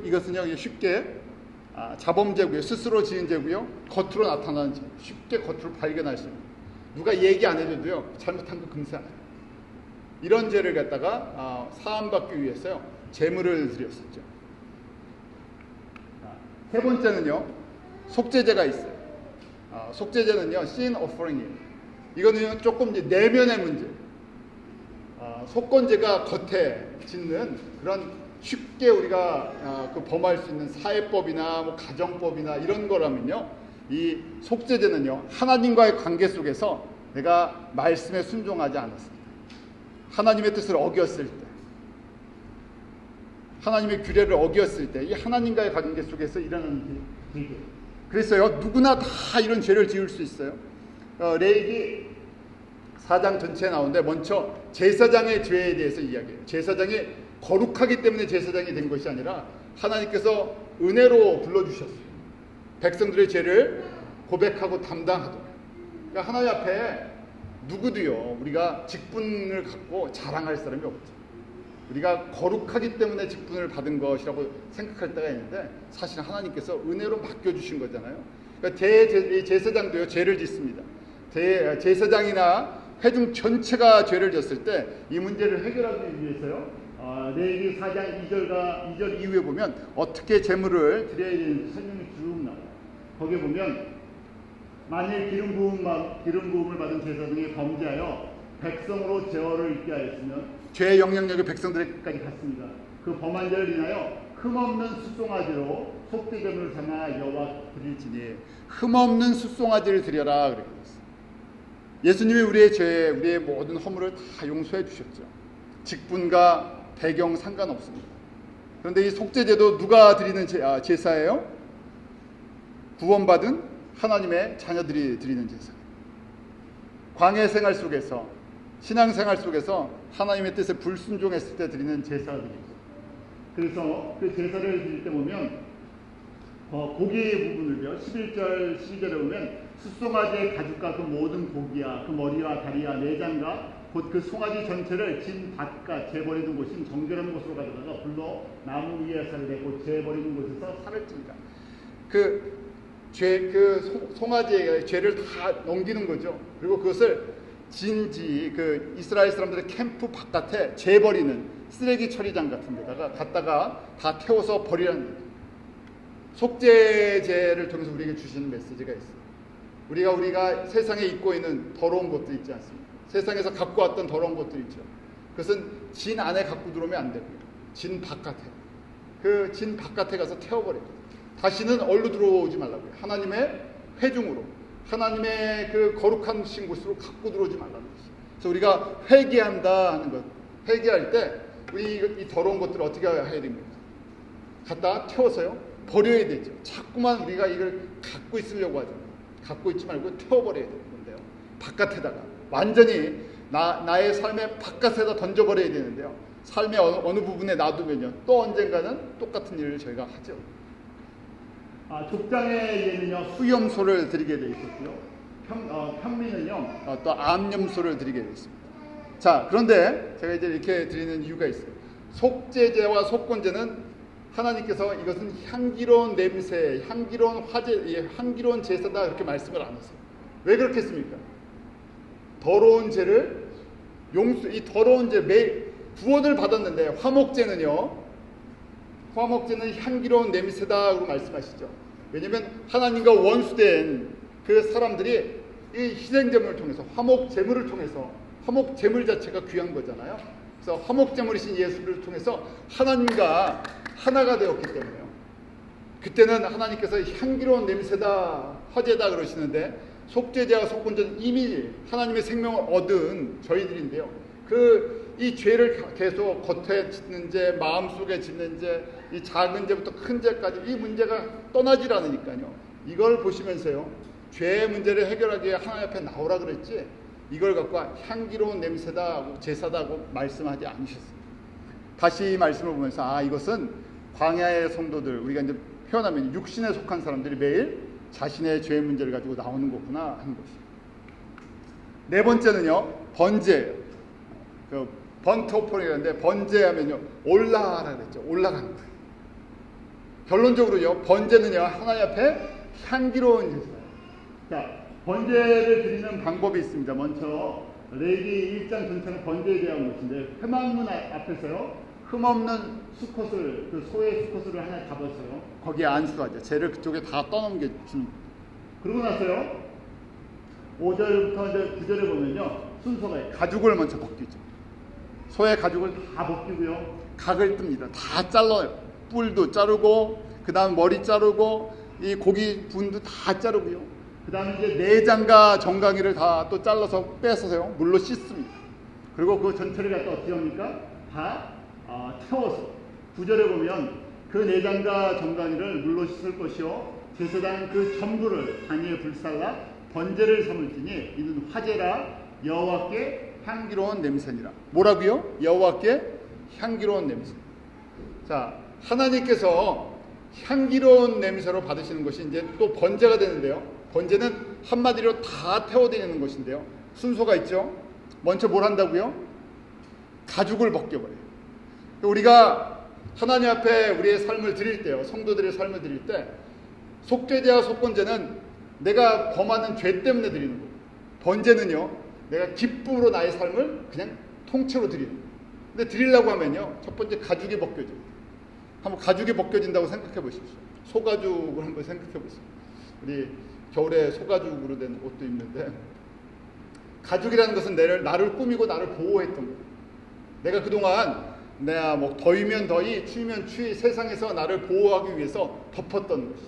이것은요, 쉽게 자범죄고요, 스스로 지은 죄고요, 겉으로 나타나는 죄, 쉽게 겉으로 발견할 수 있는, 누가 얘기 안 해줘도요 잘못한 거 금세 알아요. 이런 죄를 갖다가 사함받기 위해서요 제물을 드렸었죠. 세 번째는요, 속죄제가 있어요. 속죄제는요, sin offering이에요. 이거는 조금 이제 내면의 문제. 속건제가 겉에 짓는 그런 쉽게 우리가 범할 수 있는 사회법이나 뭐 가정법이나 이런 거라면요, 이 속죄제는요, 하나님과의 관계 속에서 내가 말씀에 순종하지 않았을 때, 하나님의 뜻을 어겼을 때, 하나님의 규례를 어겼을 때, 이 하나님과의 관계 속에서 일어나는 일이에요. 그래서요, 누구나 다 이런 죄를 지을 수 있어요. 레위기 4장 전체에 나오는데 먼저 제사장의 죄에 대해서 이야기해요. 제사장이 거룩하기 때문에 제사장이 된 것이 아니라 하나님께서 은혜로 불러주셨어요. 백성들의 죄를 고백하고 담당하도록. 그러니까 하나님 앞에 누구도요, 우리가 직분을 갖고 자랑할 사람이 없죠. 우리가 거룩하기 때문에 직분을 받은 것이라고 생각할 때가 있는데, 사실 하나님께서 은혜로 맡겨주신 거잖아요. 그러니까 제사장도요, 죄를 짓습니다. 제사장이나 회중 전체가 죄를 졌을 때 이 문제를 해결하기 위해서요, 레위기 4장 2절 이후에 보면 어떻게 제물을 드려야 되는지 설명이 쭉 나와요. 거기에 보면 만일 기름 부음을 받은 제사장이 범죄하여 백성으로 제어를 잊게 하였으면 죄의 영향력이 백성들에게까지 갔습니다. 그 범한 죄를 인하여 흠없는 숫송아지로 속죄제물을 삼아 여호와 드릴지니 흠없는 숫송아지를 드려라 그렇게 됐어요. 예수님이 우리의 죄, 우리의 모든 허물을 다 용서해 주셨죠. 직분과 배경 상관없습니다. 그런데 이 속죄제도 누가 드리는 제사예요? 구원받은 하나님의 자녀들이 드리는 제사. 광야 생활 속에서, 신앙생활 속에서 하나님의 뜻에 불순종했을 때 드리는 제사들이죠. 그래서 그 제사를 드릴 때 보면 고기의 부분을요, 11절 12절에 보면 숫송아지의 가죽과 그 모든 고기와 그 머리와 다리와 내장과 곧 그 송아지 전체를 진 밭과 재버리는 곳인 정결한 곳으로 가져다가 불로 나무 위에 살을 내고 재버리는 곳에서 살을 찝니다. 송아지의 죄를 다 넘기는 거죠. 그리고 그것을 진지, 그 이스라엘 사람들의 캠프 바깥에 재버리는 쓰레기 처리장 같은 데다가 갖다가 다 태워서 버리라는 거죠. 속죄제를 통해서 우리에게 주시는 메시지가 있어요. 우리가 세상에 입고 있는 더러운 것들 있지 않습니까? 세상에서 갖고 왔던 더러운 것들 있죠. 그것은 진 안에 갖고 들어오면 안 되고요. 진 바깥에. 그 진 바깥에 가서 태워버려요. 다시는 얼로 들어오지 말라고요. 하나님의 회중으로, 하나님의 그 거룩한 곳으로 갖고 들어오지 말라는 것이죠. 그래서 우리가 회개한다 하는 것, 회개할 때 우리 이 더러운 것들을 어떻게 해야 됩니까? 갖다 태워서요, 버려야 되죠. 자꾸만 우리가 이걸 갖고 있으려고 하죠. 갖고 있지 말고 태워버려야 되는 건데요. 바깥에다가 완전히 나의 삶의 바깥에다 던져버려야 되는데요. 삶의 어느 부분에 놔두면요, 또 언젠가는 똑같은 일을 저희가 하죠. 족장에는 수염소를 드리게 되어 있었고요. 평민은요, 또 암염소를 드리게 되어 있습니다. 자, 그런데 제가 이제 이렇게 드리는 이유가 있어요. 속죄제와 속건제는 하나님께서 이것은 향기로운 냄새, 향기로운 화제, 향기로운 제사다 이렇게 말씀을 안 하세요. 왜 그렇겠습니까? 더러운 죄를 이 더러운 죄, 매일 구원을 받았는데 화목제는 향기로운 냄새다라고 말씀하시죠. 왜냐하면 하나님과 원수된 그 사람들이 이 희생제물을 통해서, 화목제물을 통해서, 화목제물 자체가 귀한 거잖아요. 그래서 화목제물이신 예수를 통해서 하나님과 하나가 되었기 때문에요. 그때는 하나님께서 향기로운 냄새다, 화제다 그러시는데, 속죄제와 속건제는 이미 하나님의 생명을 얻은 저희들인데요. 이 죄를 계속 겉에 짓는 죄, 마음속에 짓는 죄, 이 작은 죄부터 큰 죄까지 이 문제가 떠나질 않으니까요. 이걸 보시면서요, 죄의 문제를 해결하기 위해 하나님 앞에 나오라 그랬지, 이걸 갖고 향기로운 냄새다 하고 제사다고 말씀하지 않으셨습니다. 다시 이 말씀을 보면서 이것은 광야의 성도들, 우리가 이제 표현하면 육신에 속한 사람들이 매일 자신의 죄의 문제를 가지고 나오는 거구나 하는 것이죠. 네 번째는요, 번제예요. 번트 오퍼링이라는데, 번제하면요, 올라가라 그랬죠. 올라가는 거예요. 결론적으로요, 번제는요, 하나님 앞에 향기로운 제사예요. 자, 번제를 드리는 방법이 있습니다. 먼저 레위기 1장 전체는 번제에 대한 것인데, 회막문 앞에서요, 흠없는 수컷을, 그 소의 수컷을 하나 잡았어요. 거기에 안수하죠. 죄를 그쪽에 다 떠넘겨줍니다. 그러고 나서요, 5절부터 이제 9절에 보면요, 순서가 가죽을 먼저 벗기죠. 소의 가죽을 다 벗기고요, 각을 뜹니다. 다 잘라요. 뿔도 자르고, 그 다음 머리 자르고, 이 고기 분도 다 자르고요. 그 다음에 이제 내장과 정강이를 다 또 잘라서 빼서요, 물로 씻습니다. 그리고 그 전체를 갖다 어떻게 합니까? 다 태워서. 9절에 보면 그 내장과 정강이를 물로 씻을 것이요, 제사장 그 전부를 단위에 불살라 번제를 삼을지니 이는 화제라 여호와께 향기로운 냄새니라. 뭐라고요? 여호와께 향기로운 냄새. 자, 하나님께서 향기로운 냄새로 받으시는 것이 이제 또 번제가 되는데요. 번제는 한마디로 다 태워드리는 것인데요. 순서가 있죠. 먼저 뭘 한다고요? 가죽을 벗겨버려요. 우리가 하나님 앞에 우리의 삶을 드릴 때요, 성도들의 삶을 드릴 때, 속죄제와 속건제는 내가 범하는 죄 때문에 드리는 거예요. 번제는요, 내가 기쁨으로 나의 삶을 그냥 통째로 드리는 거예요. 근데 드리려고 하면요, 첫 번째 가죽이 벗겨져요. 한번 가죽이 벗겨진다고 생각해 보십시오. 소가죽을 한번 생각해 보세요. 우리 겨울에 소가죽으로 된 옷도 입는데, 가죽이라는 것은 나를 꾸미고 나를 보호했던 거예요. 내가 그동안 내가 뭐 더위면 더위, 추위면 추위, 세상에서 나를 보호하기 위해서 덮었던 것이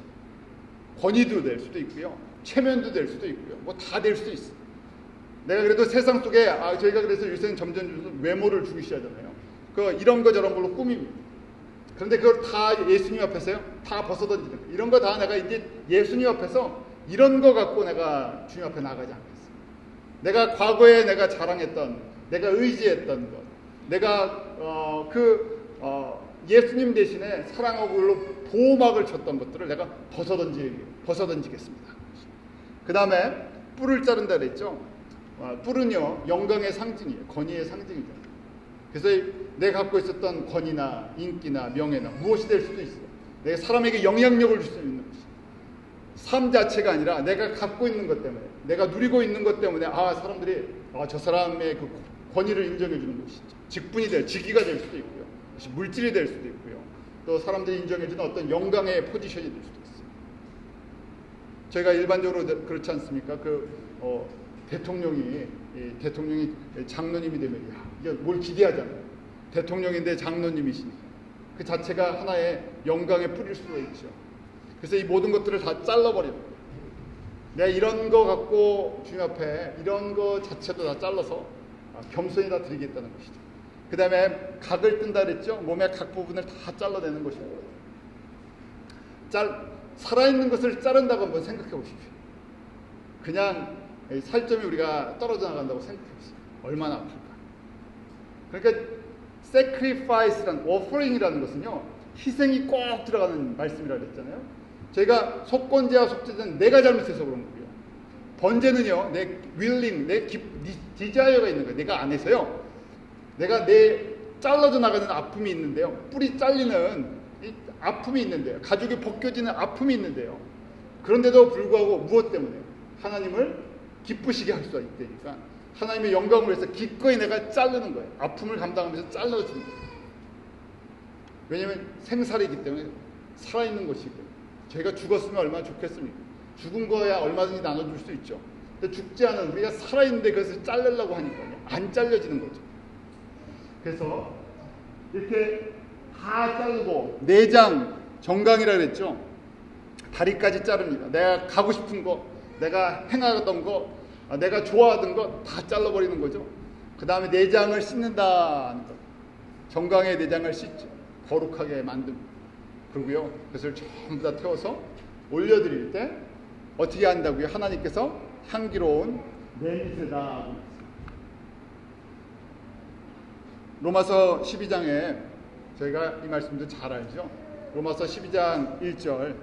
권위도 될 수도 있고요, 체면도 될 수도 있고요, 뭐 다 될 수도 있어. 내가 그래도 세상 속에 저희가 그래서 요새는 점점 외모를 중시해야 하잖아요. 이런 거 저런 걸로 꾸밉니다. 그런데 그걸 다 예수님 앞에서요, 다 벗어던지는 거예요. 이런 거 다 내가 이제 예수님 앞에서 이런 거 갖고 내가 주님 앞에 나가지 않겠어. 내가 과거에 내가 자랑했던, 내가 의지했던 것, 내가 예수님 대신에 사랑하고 보호막을 쳤던 것들을 내가 벗어던지겠습니다. 그 다음에 뿔을 자른다 그랬죠. 뿔은요, 영광의 상징이에요. 권위의 상징이죠. 그래서 내가 갖고 있었던 권위나 인기나 명예나 무엇이 될 수도 있어요. 내가 사람에게 영향력을 줄 수 있는 것이, 삶 자체가 아니라 내가 갖고 있는 것 때문에, 내가 누리고 있는 것 때문에 사람들이 저 사람의 그 권위를 인정해 주는 것이죠. 직위가 될 수도 있고요, 물질이 될 수도 있고요, 또 사람들이 인정해 주는 어떤 영광의 포지션이 될 수도 있어요. 저희가 일반적으로 그렇지 않습니까? 대통령이 장로님이 되면 이게 뭘 기대하잖아요. 대통령인데 장로님이시니까 그 자체가 하나의 영광의 뿌릴 수가 있죠. 그래서 이 모든 것들을 다 잘라버려요. 내가 이런 거 갖고 주님 앞에 이런 거 자체도 다 잘라서 겸손히 다 드리겠다는 것이죠. 그 다음에 각을 뜬다 그랬죠. 몸의 각 부분을 다 잘라내는 것입니다. 살아있는 것을 자른다고 한번 생각해 보십시오. 그냥 살점이 우리가 떨어져 나간다고 생각해 보세요. 얼마나 아플까. 그러니까 sacrifice란, offering이라는 것은요, 희생이 꼭 들어가는 말씀이라고 했잖아요. 저희가 속건제와 속죄제는 내가 잘못해서 그런 거고요. 번제는요, 내 willing, 내 디자이어가 있는 거예요. 내가 안에서요, 내가 잘라져 나가는 아픔이 있는데요, 뿔이 잘리는 이 아픔이 있는데요, 가죽이 벗겨지는 아픔이 있는데요, 그런데도 불구하고 무엇 때문에? 하나님을 기쁘시게 할 수가 있다니까, 하나님의 영광을 위해서 기꺼이 내가 자르는 거예요. 아픔을 감당하면서 잘라주는 거예요. 왜냐하면 생살이기 때문에, 살아있는 것이고, 저희가 죽었으면 얼마나 좋겠습니까? 죽은 거야 얼마든지 나눠줄 수 있죠. 근데 죽지 않은, 우리가 살아있는데 그것을 자르려고 하니까요, 안 잘려지는 거죠. 그래서 이렇게 다 자르고, 내장 정강이라 그랬죠. 다리까지 자릅니다. 내가 가고 싶은 거, 내가 행하던 거, 내가 좋아하던 거 다 잘라버리는 거죠. 그 다음에 내장을 씻는다는 것. 정강의 내장을 씻죠. 거룩하게 만듭니다. 그러고요, 그것을 전부 다 태워서 올려드릴 때 어떻게 한다고요? 하나님께서 향기로운 냄새다. 로마서 12장에 저희가 이 말씀도 잘 알죠. 로마서 12장 1절,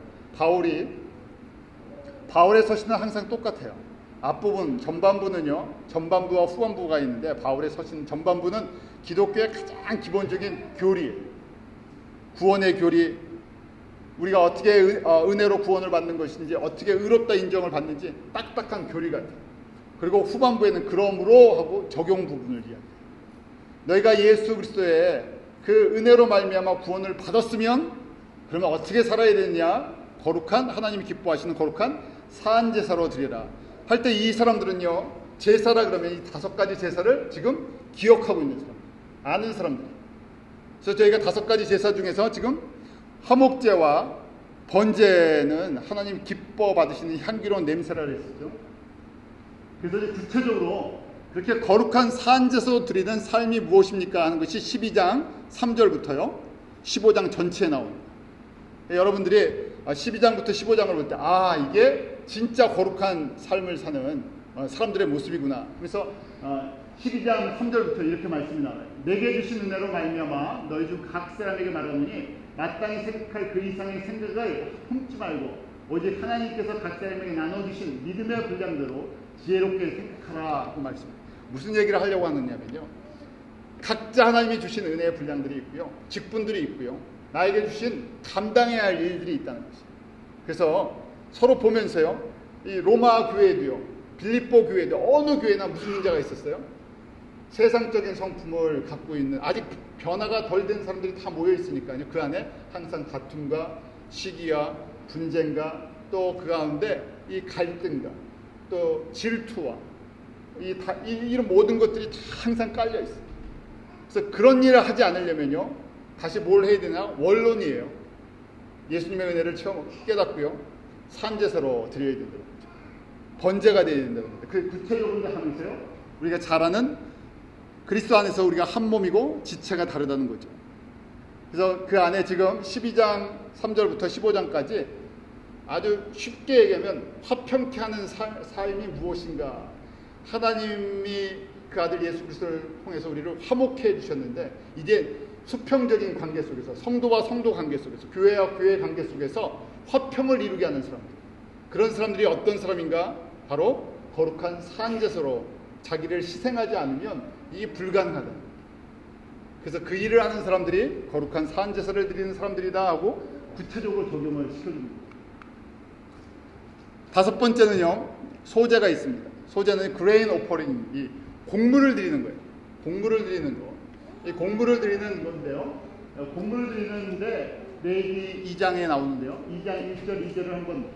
바울의 서신은 항상 똑같아요. 앞부분, 전반부는요, 전반부와 후반부가 있는데, 바울의 서신 전반부는 기독교의 가장 기본적인 교리, 구원의 교리, 우리가 어떻게 은혜로 구원을 받는 것인지, 어떻게 의롭다 인정을 받는지 딱딱한 교리 같아요. 그리고 후반부에는 그러므로 하고 적용 부분을 이야기해요. 너희가 예수 그리스도의 그 은혜로 말미암아 구원을 받았으면 그러면 어떻게 살아야 되느냐? 거룩한, 하나님이 기뻐하시는 거룩한 사안제사로 드리라 할 때, 이 사람들은요, 제사라 그러면 이 5가지 제사를 지금 기억하고 있는 사람, 아는 사람들. 그래서 저희가 5가지 제사 중에서 지금 화목제와 번제는 하나님 기뻐 받으시는 향기로운 냄새라 그랬었죠. 그래서 이제 구체적으로 그렇게 거룩한 사안제사로 드리는 삶이 무엇입니까 하는 것이 12장 3절부터요 15장 전체에 나옵니다. 여러분들이 12장부터 15장을 볼 때 이게 진짜 거룩한 삶을 사는 사람들의 모습이구나. 그래서 12장 3절부터 이렇게 말씀이 나와요. 내게 주신 은혜로 말미암아 너희 중 각 사람에게 말하노니 마땅히 생각할 그 이상의 생각을 품지 말고 오직 하나님께서 각 사람에게 나눠주신 믿음의 분량대로 지혜롭게 생각하라 고 말씀합니다. 무슨 얘기를 하려고 하느냐면요, 각자 하나님이 주신 은혜의 분량들이 있고요, 직분들이 있고요, 나에게 주신 감당해야 할 일들이 있다는 것이에요. 그래서 서로 보면서요, 이 로마 교회도요, 빌립보 교회도 어느 교회나 무슨 문제가 있었어요? 세상적인 성품을 갖고 있는, 아직 변화가 덜 된 사람들이 다 모여 있으니까요, 그 안에 항상 다툼과 시기와 분쟁과 또 그 가운데 이 갈등과 또 질투와 이런 모든 것들이 다 항상 깔려 있어요. 그래서 그런 일을 하지 않으려면요, 다시 뭘 해야 되나? 원론이에요. 예수님의 은혜를 처음 깨닫고요, 산제사로 드려야 된다고 그러죠. 번제가 되어야 된다고 합니다. 그 구체적으로 하면서요, 우리가 잘 아는 그리스도 안에서 우리가 한 몸이고 지체가 다르다는 거죠. 그래서 그 안에 지금 12장 3절부터 15장까지 아주 쉽게 얘기하면 화평케 하는 삶이 무엇인가, 하나님이 그 아들 예수 그리스도를 통해서 우리를 화목해 해주셨는데, 이제 수평적인 관계 속에서, 성도와 성도 관계 속에서, 교회와 교회 관계 속에서 화평을 이루게 하는 사람들, 그런 사람들이 어떤 사람인가? 바로 거룩한 산제사로 자기를 희생하지 않으면 이게 불가능하다. 그래서 그 일을 하는 사람들이 거룩한 산제사를 드리는 사람들이다 하고 구체적으로 적용을 시켜줍니다. 다섯 번째는요, 소제가 있습니다. 소제는 그레인 오퍼링, 이 곡물을 드리는 거예요. 곡물을 드리는 거. 이 곡물을 드리는 건데요, 곡물을 드리는데 레위기 2장에 나오는데요, 2장 1절 2절을 한번,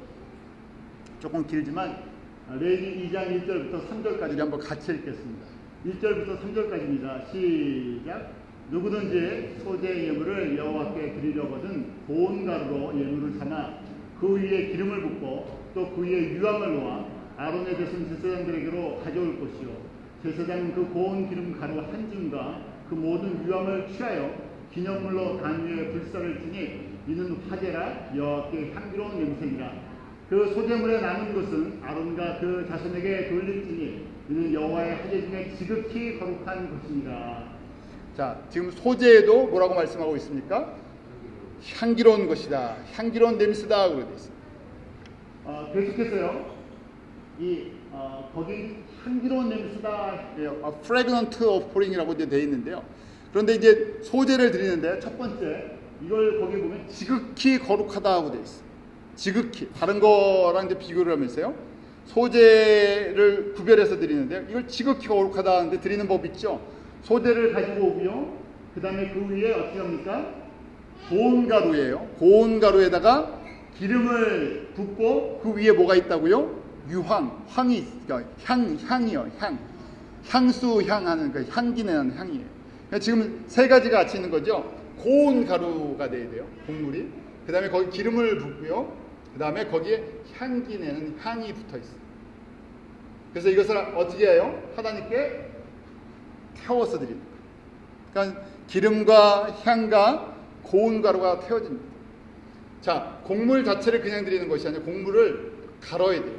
조금 길지만 레위기 2장 1절부터 3절까지 한번 같이 읽겠습니다. 1절부터 3절까지입니다. 시작. 누구든지 소제 예물을 여호와께 드리려거든 고운 가루로 예물을 삼아 그 위에 기름을 붓고 또 그 위에 유황을 놓아 아론의 대신 제사장들에게로 가져올 것이요, 제사장은 그 고운 기름 가루 한 줌과 그 모든 유황을 취하여 기념물로 단 위에 불사를 지니 이는 화제라 여호와께 향기로운 냄새니라. 그 소제물에 남은 것은 아론과 그 자손에게 돌릴지니 이는 여호와의 화제 중에 지극히 거룩한 것입니다. 자, 지금 소제에도 뭐라고 말씀하고 있습니까? 향기로운 것이다, 향기로운 냄새다 그러고 되어 있습니다. 계속해서요, 거기 향기로운 냄새다, fragrant offering이라고 되어 있는데요. 그런데 이제 소제를 드리는데 첫 번째, 이걸 거기 보면 지극히 거룩하다 하고 되어 있어요. 지극히, 다른 거랑 이제 비교를 하면서요, 소제를 구별해서 드리는데요, 이걸 지극히 거룩하다 하는데 드리는 법 있죠. 소제를 가지고 오고요, 그 다음에 그 위에 어떻게 합니까? 고운 가루예요. 고운 가루에다가 기름을 붓고 그 위에 뭐가 있다고요? 유황, 향이, 향이요, 향수 향하는 그 향기 내는 향이에요. 지금 세 가지가 같이 있는 거죠. 고운 가루가 돼야 돼요, 곡물이. 그 다음에 거기 기름을 붓고요, 그 다음에 거기에 향기 내는 향이 붙어 있어요. 그래서 이것을 어떻게 해요? 하나님께 태워서 드립니다. 그러니까 기름과 향과 고운 가루가 태워집니다. 자, 곡물 자체를 그냥 드리는 것이 아니라 곡물을 갈아야 돼요,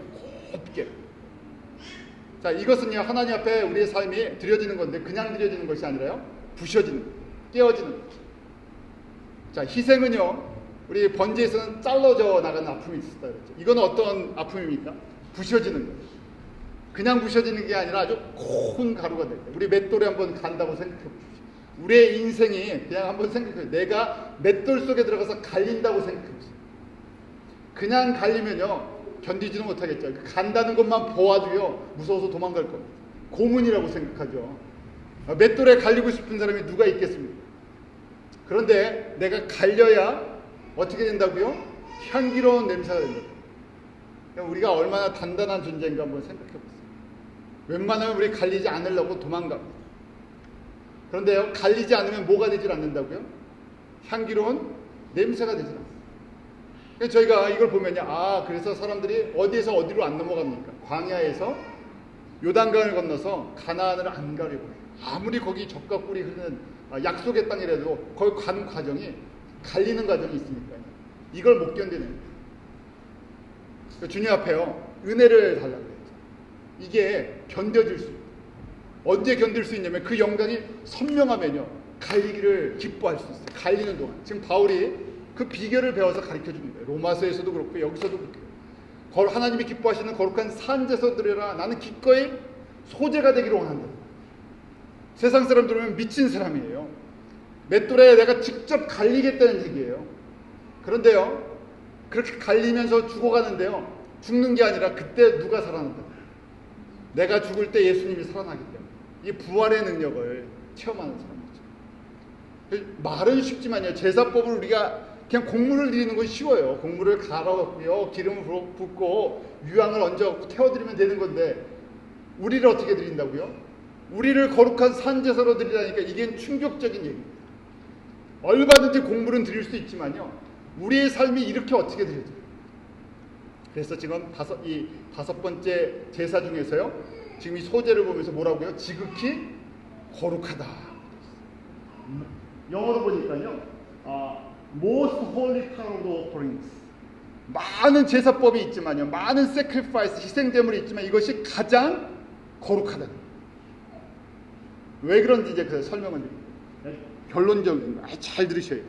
곱게. 자, 이것은요, 하나님 앞에 우리의 삶이 드려지는 건데 그냥 드려지는 것이 아니라요, 부셔지는 거예요, 깨어지는 거예요. 자, 희생은요, 우리 번제에서는 잘라져 나가는 아픔이 있었다 그랬죠. 이건 어떤 아픔입니까? 부셔지는 거예요. 그냥 부셔지는 게 아니라 아주 고운 가루가 될 거예요. 우리 맷돌에 한번 간다고 생각해 보십시오. 우리의 인생이 그냥 한번 생각해요. 내가 맷돌 속에 들어가서 갈린다고 생각해 보세요. 그냥 갈리면요, 견디지는 못하겠죠. 간다는 것만 보아도요, 무서워서 도망갈 겁니다. 고문이라고 생각하죠. 맷돌에 갈리고 싶은 사람이 누가 있겠습니까? 그런데 내가 갈려야 어떻게 된다고요? 향기로운 냄새가 된다고요. 우리가 얼마나 단단한 존재인가 한번 생각해 보세요. 웬만하면 우리 갈리지 않으려고 도망갑니다. 그런데요, 갈리지 않으면 뭐가 되질 않는다고요? 향기로운 냄새가 되질 않습니다. 그래서 저희가 이걸 보면요, 아, 그래서 사람들이 어디에서 어디로 안 넘어갑니까? 광야에서 요단강을 건너서 가나안을 안 가려고 해요. 아무리 거기 젖과 꿀이 흐르는 약속의 땅이라도 거기 가는 과정이, 갈리는 과정이 있으니까요. 이걸 못 견디는 거예요. 주님 앞에요, 은혜를 달라고 그랬죠. 이게 견뎌질 수 있어요. 언제 견딜 수 있냐면 그 영광이 선명하면요, 갈리기를 기뻐할 수 있어요. 갈리는 동안. 지금 바울이 그 비결을 배워서 가르쳐 주는 거예요. 로마서에서도 그렇고 여기서도 그렇고. 하나님이 기뻐하시는 거룩한 산제서 드려라. 나는 기꺼이 소제가 되기를 원한다. 세상 사람들 보면 미친 사람이에요. 맷돌에 내가 직접 갈리겠다는 얘기예요. 그런데요, 그렇게 갈리면서 죽어가는데요, 죽는 게 아니라 그때 누가 살아난다? 내가 죽을 때 예수님이 살아나기 때문에 이 부활의 능력을 체험하는 사람이죠. 말은 쉽지만요, 제사법을 우리가 그냥 곡물을 드리는 건 쉬워요. 곡물을 갈아갖고요, 기름을 붓고 유황을 얹어갖고 태워드리면 되는 건데 우리를 어떻게 드린다고요? 우리를 거룩한 산제사로 드리라니까 이게 충격적인 얘기입니다. 얼마든지 공물은 드릴 수 있지만요, 우리의 삶이 이렇게 어떻게 드려져요? 그래서 지금 이 다섯 번째 제사 중에서요, 지금 이 소제를 보면서 뭐라고요? 지극히 거룩하다. 영어로 보니까요, most holy tabernacle offerings. 많은 제사법이 있지만요, 많은 sacrifice, 희생제물이 있지만 이것이 가장 거룩하다. 왜 그런지 이제 그 설명을 드립니다. 결론적인 거 잘 들으셔야 돼요.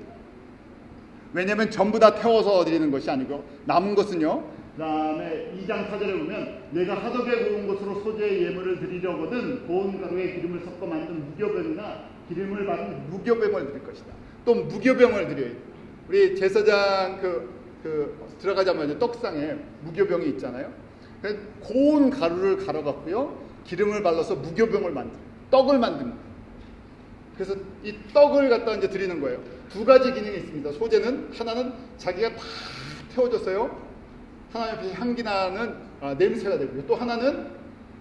왜냐하면 전부 다 태워서 드리는 것이 아니고 남은 것은요, 그 다음에 2장 4절에 보면 내가 하덕에 구운 것으로 소제의 예물을 드리려거든 고운 가루에 기름을 섞어 만든 무교병이나 기름을 받은 무교병을 드릴 것이다. 또 무교병을 드려야 돼요. 우리 제사장 들어가자마자 떡상에 무교병이 있잖아요. 고운 가루를 갈아갖고요, 기름을 발라서 무교병을 만들어요. 떡을 만듭니다. 그래서 이 떡을 갖다 이제 드리는 거예요. 두 가지 기능이 있습니다. 소제는 하나는 자기가 다 태워졌어요. 하나님 앞에 향기 나는 냄새가 되고요. 또 하나는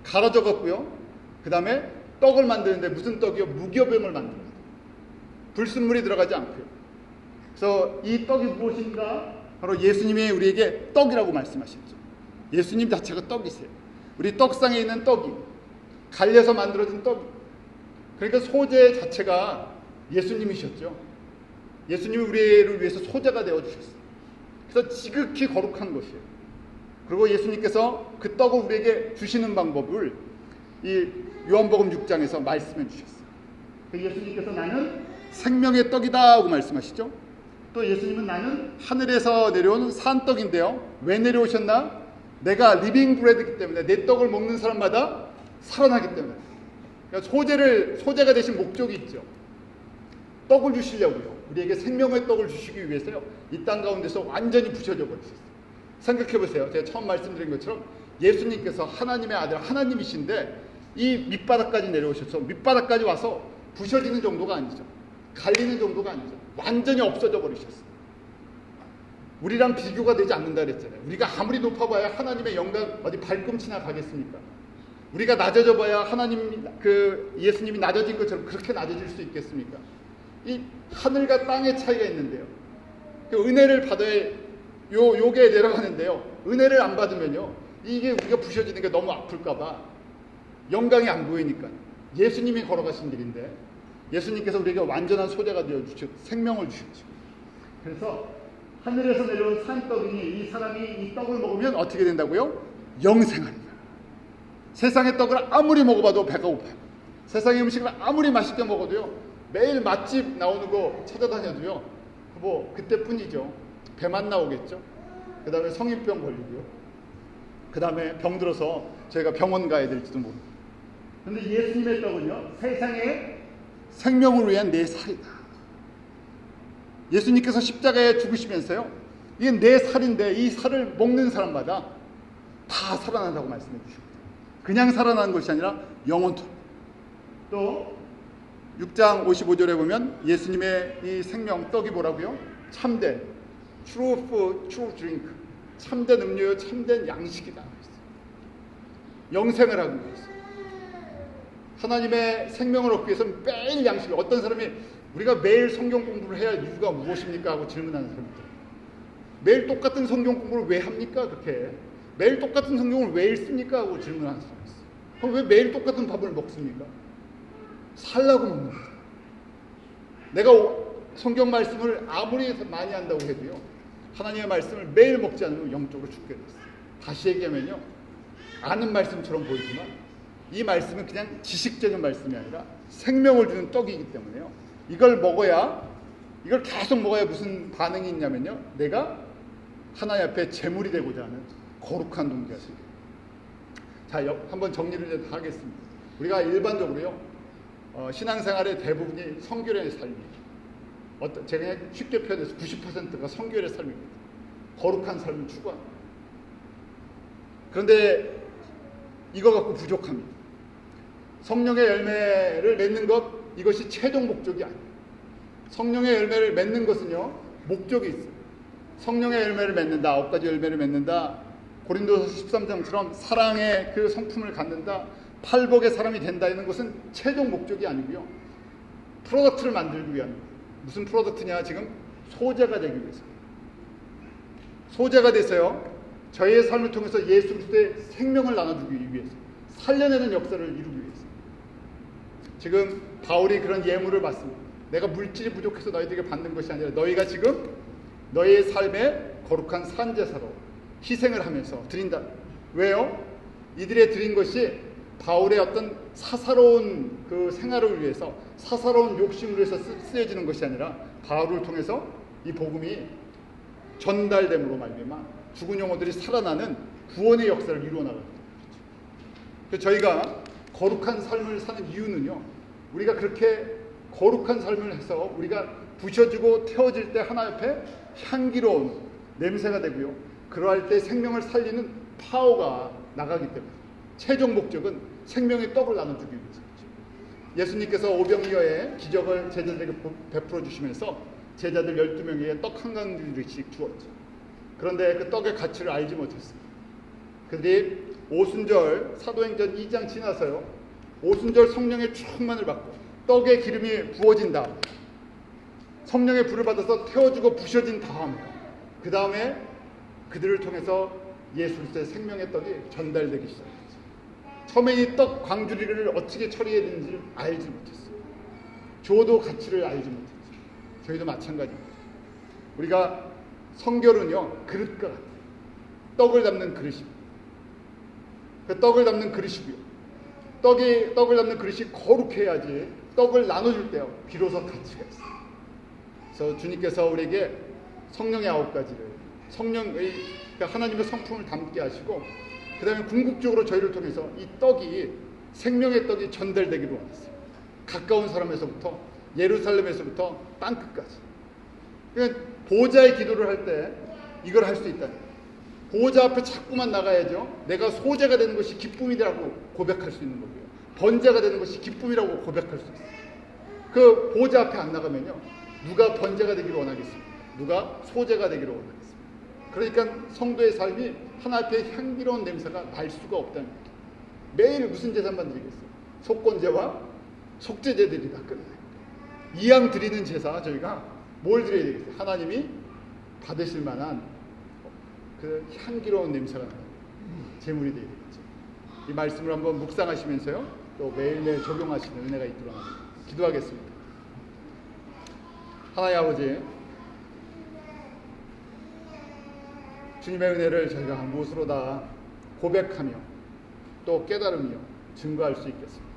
갈아져 갖고요, 그 다음에 떡을 만드는데 무슨 떡이요? 무교병을 만듭니다. 불순물이 들어가지 않고요. 그래서 이 떡이 무엇인가? 바로 예수님이 우리에게 떡이라고 말씀하셨죠. 예수님 자체가 떡이세요. 우리 떡상에 있는 떡이 갈려서 만들어진 떡이. 그러니까 소제 자체가 예수님이셨죠. 예수님이 우리를 위해서 소제가 되어주셨어요. 그래서 지극히 거룩한 것이에요. 그리고 예수님께서 그 떡을 우리에게 주시는 방법을 이 요한복음 6장에서 말씀해 주셨어요. 예수님께서 나는 생명의 떡이다 하고 말씀하시죠. 또 예수님은 나는 하늘에서 내려온 산떡인데요, 왜 내려오셨나? 내가 리빙 브레드이기 때문에 내 떡을 먹는 사람마다 살아나기 때문에. 그러니까 소제가 되신 목적이 있죠. 떡을 주시려고요. 우리에게 생명의 떡을 주시기 위해서요, 이 땅 가운데서 완전히 부셔져 버리셨어요. 생각해 보세요. 제가 처음 말씀드린 것처럼 예수님께서 하나님의 아들, 하나님이신데 이 밑바닥까지 내려오셔서 밑바닥까지 와서 부셔지는 정도가 아니죠. 갈리는 정도가 아니죠. 완전히 없어져 버리셨어요. 우리랑 비교가 되지 않는다 그랬잖아요. 우리가 아무리 높아봐야 하나님의 영광 어디 발꿈치나 가겠습니까? 우리가 낮아져 봐야 하나님, 예수님이 낮아진 것처럼 그렇게 낮아질 수 있겠습니까? 이 하늘과 땅의 차이가 있는데요. 은혜를 받아야 요게 내려가는데요, 은혜를 안 받으면요, 이게 우리가 부셔지는 게 너무 아플까봐 영광이 안 보이니까. 예수님이 걸어가신 길인데 예수님께서 우리에게 완전한 소재가 되어주셨, 생명을 주셨죠. 그래서 하늘에서 내려온 산떡이니 이 사람이 이 떡을 먹으면 어떻게 된다고요? 영생하리라. 세상의 떡을 아무리 먹어봐도 배가 고파요. 세상의 음식을 아무리 맛있게 먹어도요, 매일 맛집 나오는 거 찾아다녀도요, 뭐 그때뿐이죠. 배만 나오겠죠. 그 다음에 성인병 걸리고요. 그 다음에 병들어서 저희가 병원 가야 될지도 모릅니다. 그런데 예수님의 떡은요, 세상의 생명을 위한 내 살이다. 예수님께서 십자가에 죽으시면서요, 이게 내 살인데 이 살을 먹는 사람마다 다 살아난다고 말씀해 주십니다. 그냥 살아나는 것이 아니라 영원토록. 또 6장 55절에 보면 예수님의 이 생명 떡이 뭐라고요? 참된 true food, true drink. 참된 음료요, 참된 양식이다. 영생을 하고 있어요. 하나님의 생명을 얻기 위해서는 매일 양식을. 어떤 사람이 우리가 매일 성경 공부를 해야 할 이유가 무엇입니까? 하고 질문하는 사람들. 매일 똑같은 성경 공부를 왜 합니까? 그렇게. 매일 똑같은 성경을 왜 읽습니까? 하고 질문하는 사람이 있어요. 그럼 왜 매일 똑같은 밥을 먹습니까? 살라고 먹는 거죠. 내가 성경 말씀을 아무리 많이 한다고 해도요, 하나님의 말씀을 매일 먹지 않으면 영적으로 죽게 됐어요. 다시 얘기하면요, 아는 말씀처럼 보이지만 이 말씀은 그냥 지식적인 말씀이 아니라 생명을 주는 떡이기 때문에요, 이걸 먹어야, 이걸 계속 먹어야 무슨 반응이 있냐면요, 내가 하나님 앞에 제물이 되고자 하는 거룩한 동기가 생겨요. 자, 한번 정리를 하겠습니다. 우리가 일반적으로요, 신앙생활의 대부분이 성결의 삶이에요. 제가 그냥 쉽게 표현해서 90%가 성결의 삶입니다. 거룩한 삶을 추구합니다. 그런데 이거 갖고 부족합니다. 성령의 열매를 맺는 것, 이것이 최종 목적이 아니에요. 성령의 열매를 맺는 것은요, 목적이 있어요. 성령의 열매를 맺는다, 9가지 열매를 맺는다, 고린도서 13장처럼 사랑의 그 성품을 갖는다, 팔복의 사람이 된다는 것은 최종 목적이 아니고요. 프로덕트를 만들기 위한, 무슨 프로덕트냐, 지금 소재가 되기 위해서. 소재가 돼서요, 저희의 삶을 통해서 예수 그리스도의 생명을 나눠주기 위해서, 살려내는 역사를 이루기 위해서. 지금 바울이 그런 예물을 받습니다. 내가 물질이 부족해서 너희들에게 받는 것이 아니라 너희가 지금 너희의 삶에 거룩한 산제사로 희생을 하면서 드린다. 왜요? 이들의 드린 것이 바울의 어떤 사사로운 그 생활을 위해서, 사사로운 욕심을 위해서 쓰여지는 것이 아니라 바울을 통해서 이 복음이 전달됨으로 말미암아 죽은 영혼들이 살아나는 구원의 역사를 이루어 나가는 거죠. 그래서 저희가 거룩한 삶을 사는 이유는요, 우리가 그렇게 거룩한 삶을 해서 우리가 부셔지고 태워질 때 하나님 앞에 향기로운 냄새가 되고요, 그러할 때 생명을 살리는 파워가 나가기 때문에, 최종 목적은 생명의 떡을 나눠주기 위해서죠. 예수님께서 오병이어의 기적을 제자들에게 베풀어 주시면서 제자들 12명에게 떡 한 강주씩 주었죠. 그런데 그 떡의 가치를 알지 못했어요. 그들이 오순절, 사도행전 2장 지나서요, 오순절 성령의 충만을 받고 떡의 기름이 부어진 다음, 성령의 불을 받아서 태워주고 부셔진 다음에, 그 다음에 그들을 통해서 예수 그리스도의 생명의 떡이 전달되기 시작했어요. 처음에 이 떡 광주리를 어떻게 처리해야 되는지 알지 못했어요. 조도 가치를 알지 못했어요. 저희도 마찬가지입니다. 우리가 성결은요, 그릇과 같아요. 떡을 담는 그릇입니다. 그 떡을 담는 그릇이고요, 떡을 담는 그릇이 거룩해야지 떡을 나눠줄 때요, 비로소 가치가 있어요. 그래서 주님께서 우리에게 성령의 9가지를, 성령의, 하나님의 성품을 담게 하시고, 그 다음에 궁극적으로 저희를 통해서 이 떡이, 생명의 떡이 전달되기를 원했어요. 가까운 사람에서부터, 예루살렘에서부터 땅끝까지. 그러니까 보좌의 기도를 할 때 이걸 할 수 있다. 보좌 앞에 자꾸만 나가야죠. 내가 소재가 되는 것이 기쁨이라고 고백할 수 있는 거고요, 번제가 되는 것이 기쁨이라고 고백할 수 있어요. 그 보좌 앞에 안 나가면요, 누가 번제가 되기를 원하겠습니까? 누가 소재가 되기를 원하겠습니까? 그러니까 성도의 삶이 하나님 앞에 향기로운 냄새가 날 수가 없다는 거예요. 매일 무슨 제사만 드리겠어요? 속건제와 속죄제들이 다 끝나요. 이왕 드리는 제사, 저희가 뭘 드려야 되겠어요? 하나님이 받으실 만한 그 향기로운 냄새가 나는 제물이 되어야 되겠죠. 이 말씀을 한번 묵상하시면서요, 또 매일매일 적용하시는 은혜가 있도록 합니다. 기도하겠습니다. 하나님 아버지, 주님의 은혜를 저희가 무엇으로 다 고백하며 또 깨달으며 증거할 수 있겠습니다.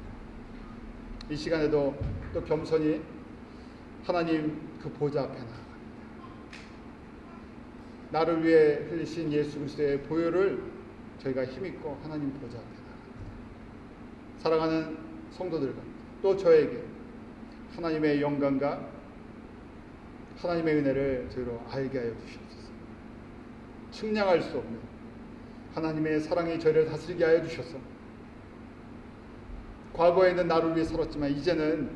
이 시간에도 또 겸손히 하나님 그 보좌 앞에 나아갑니다. 나를 위해 흘리신 예수 그리스도의 보혈을 저희가 힘입고 하나님 보좌 앞에 나아갑니다. 사랑하는 성도들과 또 저에게 하나님의 영광과 하나님의 은혜를 저희로 알게 하여 주시옵소서. 측량할 수 없는 하나님의 사랑이 저희를 다스리게 하여 주셔서, 과거에는 나를 위해 살았지만 이제는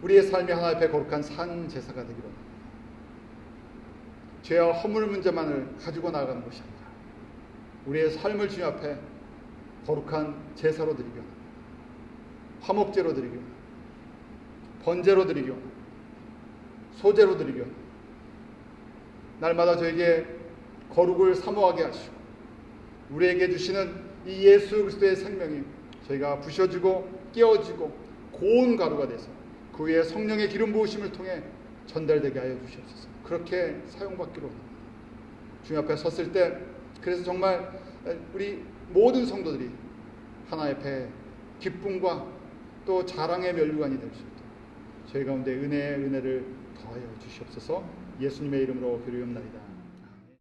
우리의 삶이 하나님 앞에 거룩한 산 제사가 되기를 원합니다. 죄와 허물 문제만을 가지고 나아가는 것이 아니라 우리의 삶을 주님 앞에 거룩한 제사로 드리기 원합니다. 화목제로 드리기 원합니다. 번제로 드리기 원합니다. 소제로 드리기 원합니다. 날마다 저에게 거룩을 사모하게 하시고 우리에게 주시는 이 예수 그리스도의 생명이 저희가 부셔지고 깨어지고 고운 가루가 돼서 그 위에 성령의 기름 부으심을 통해 전달되게 하여 주시옵소서. 그렇게 사용받기로 합니다. 주님 앞에 섰을 때, 그래서 정말 우리 모든 성도들이 하나님 앞에 기쁨과 또 자랑의 면류관이 될 수 있도록 저희 가운데 은혜를 더하여 주시옵소서. 예수님의 이름으로 기도하옵나이다.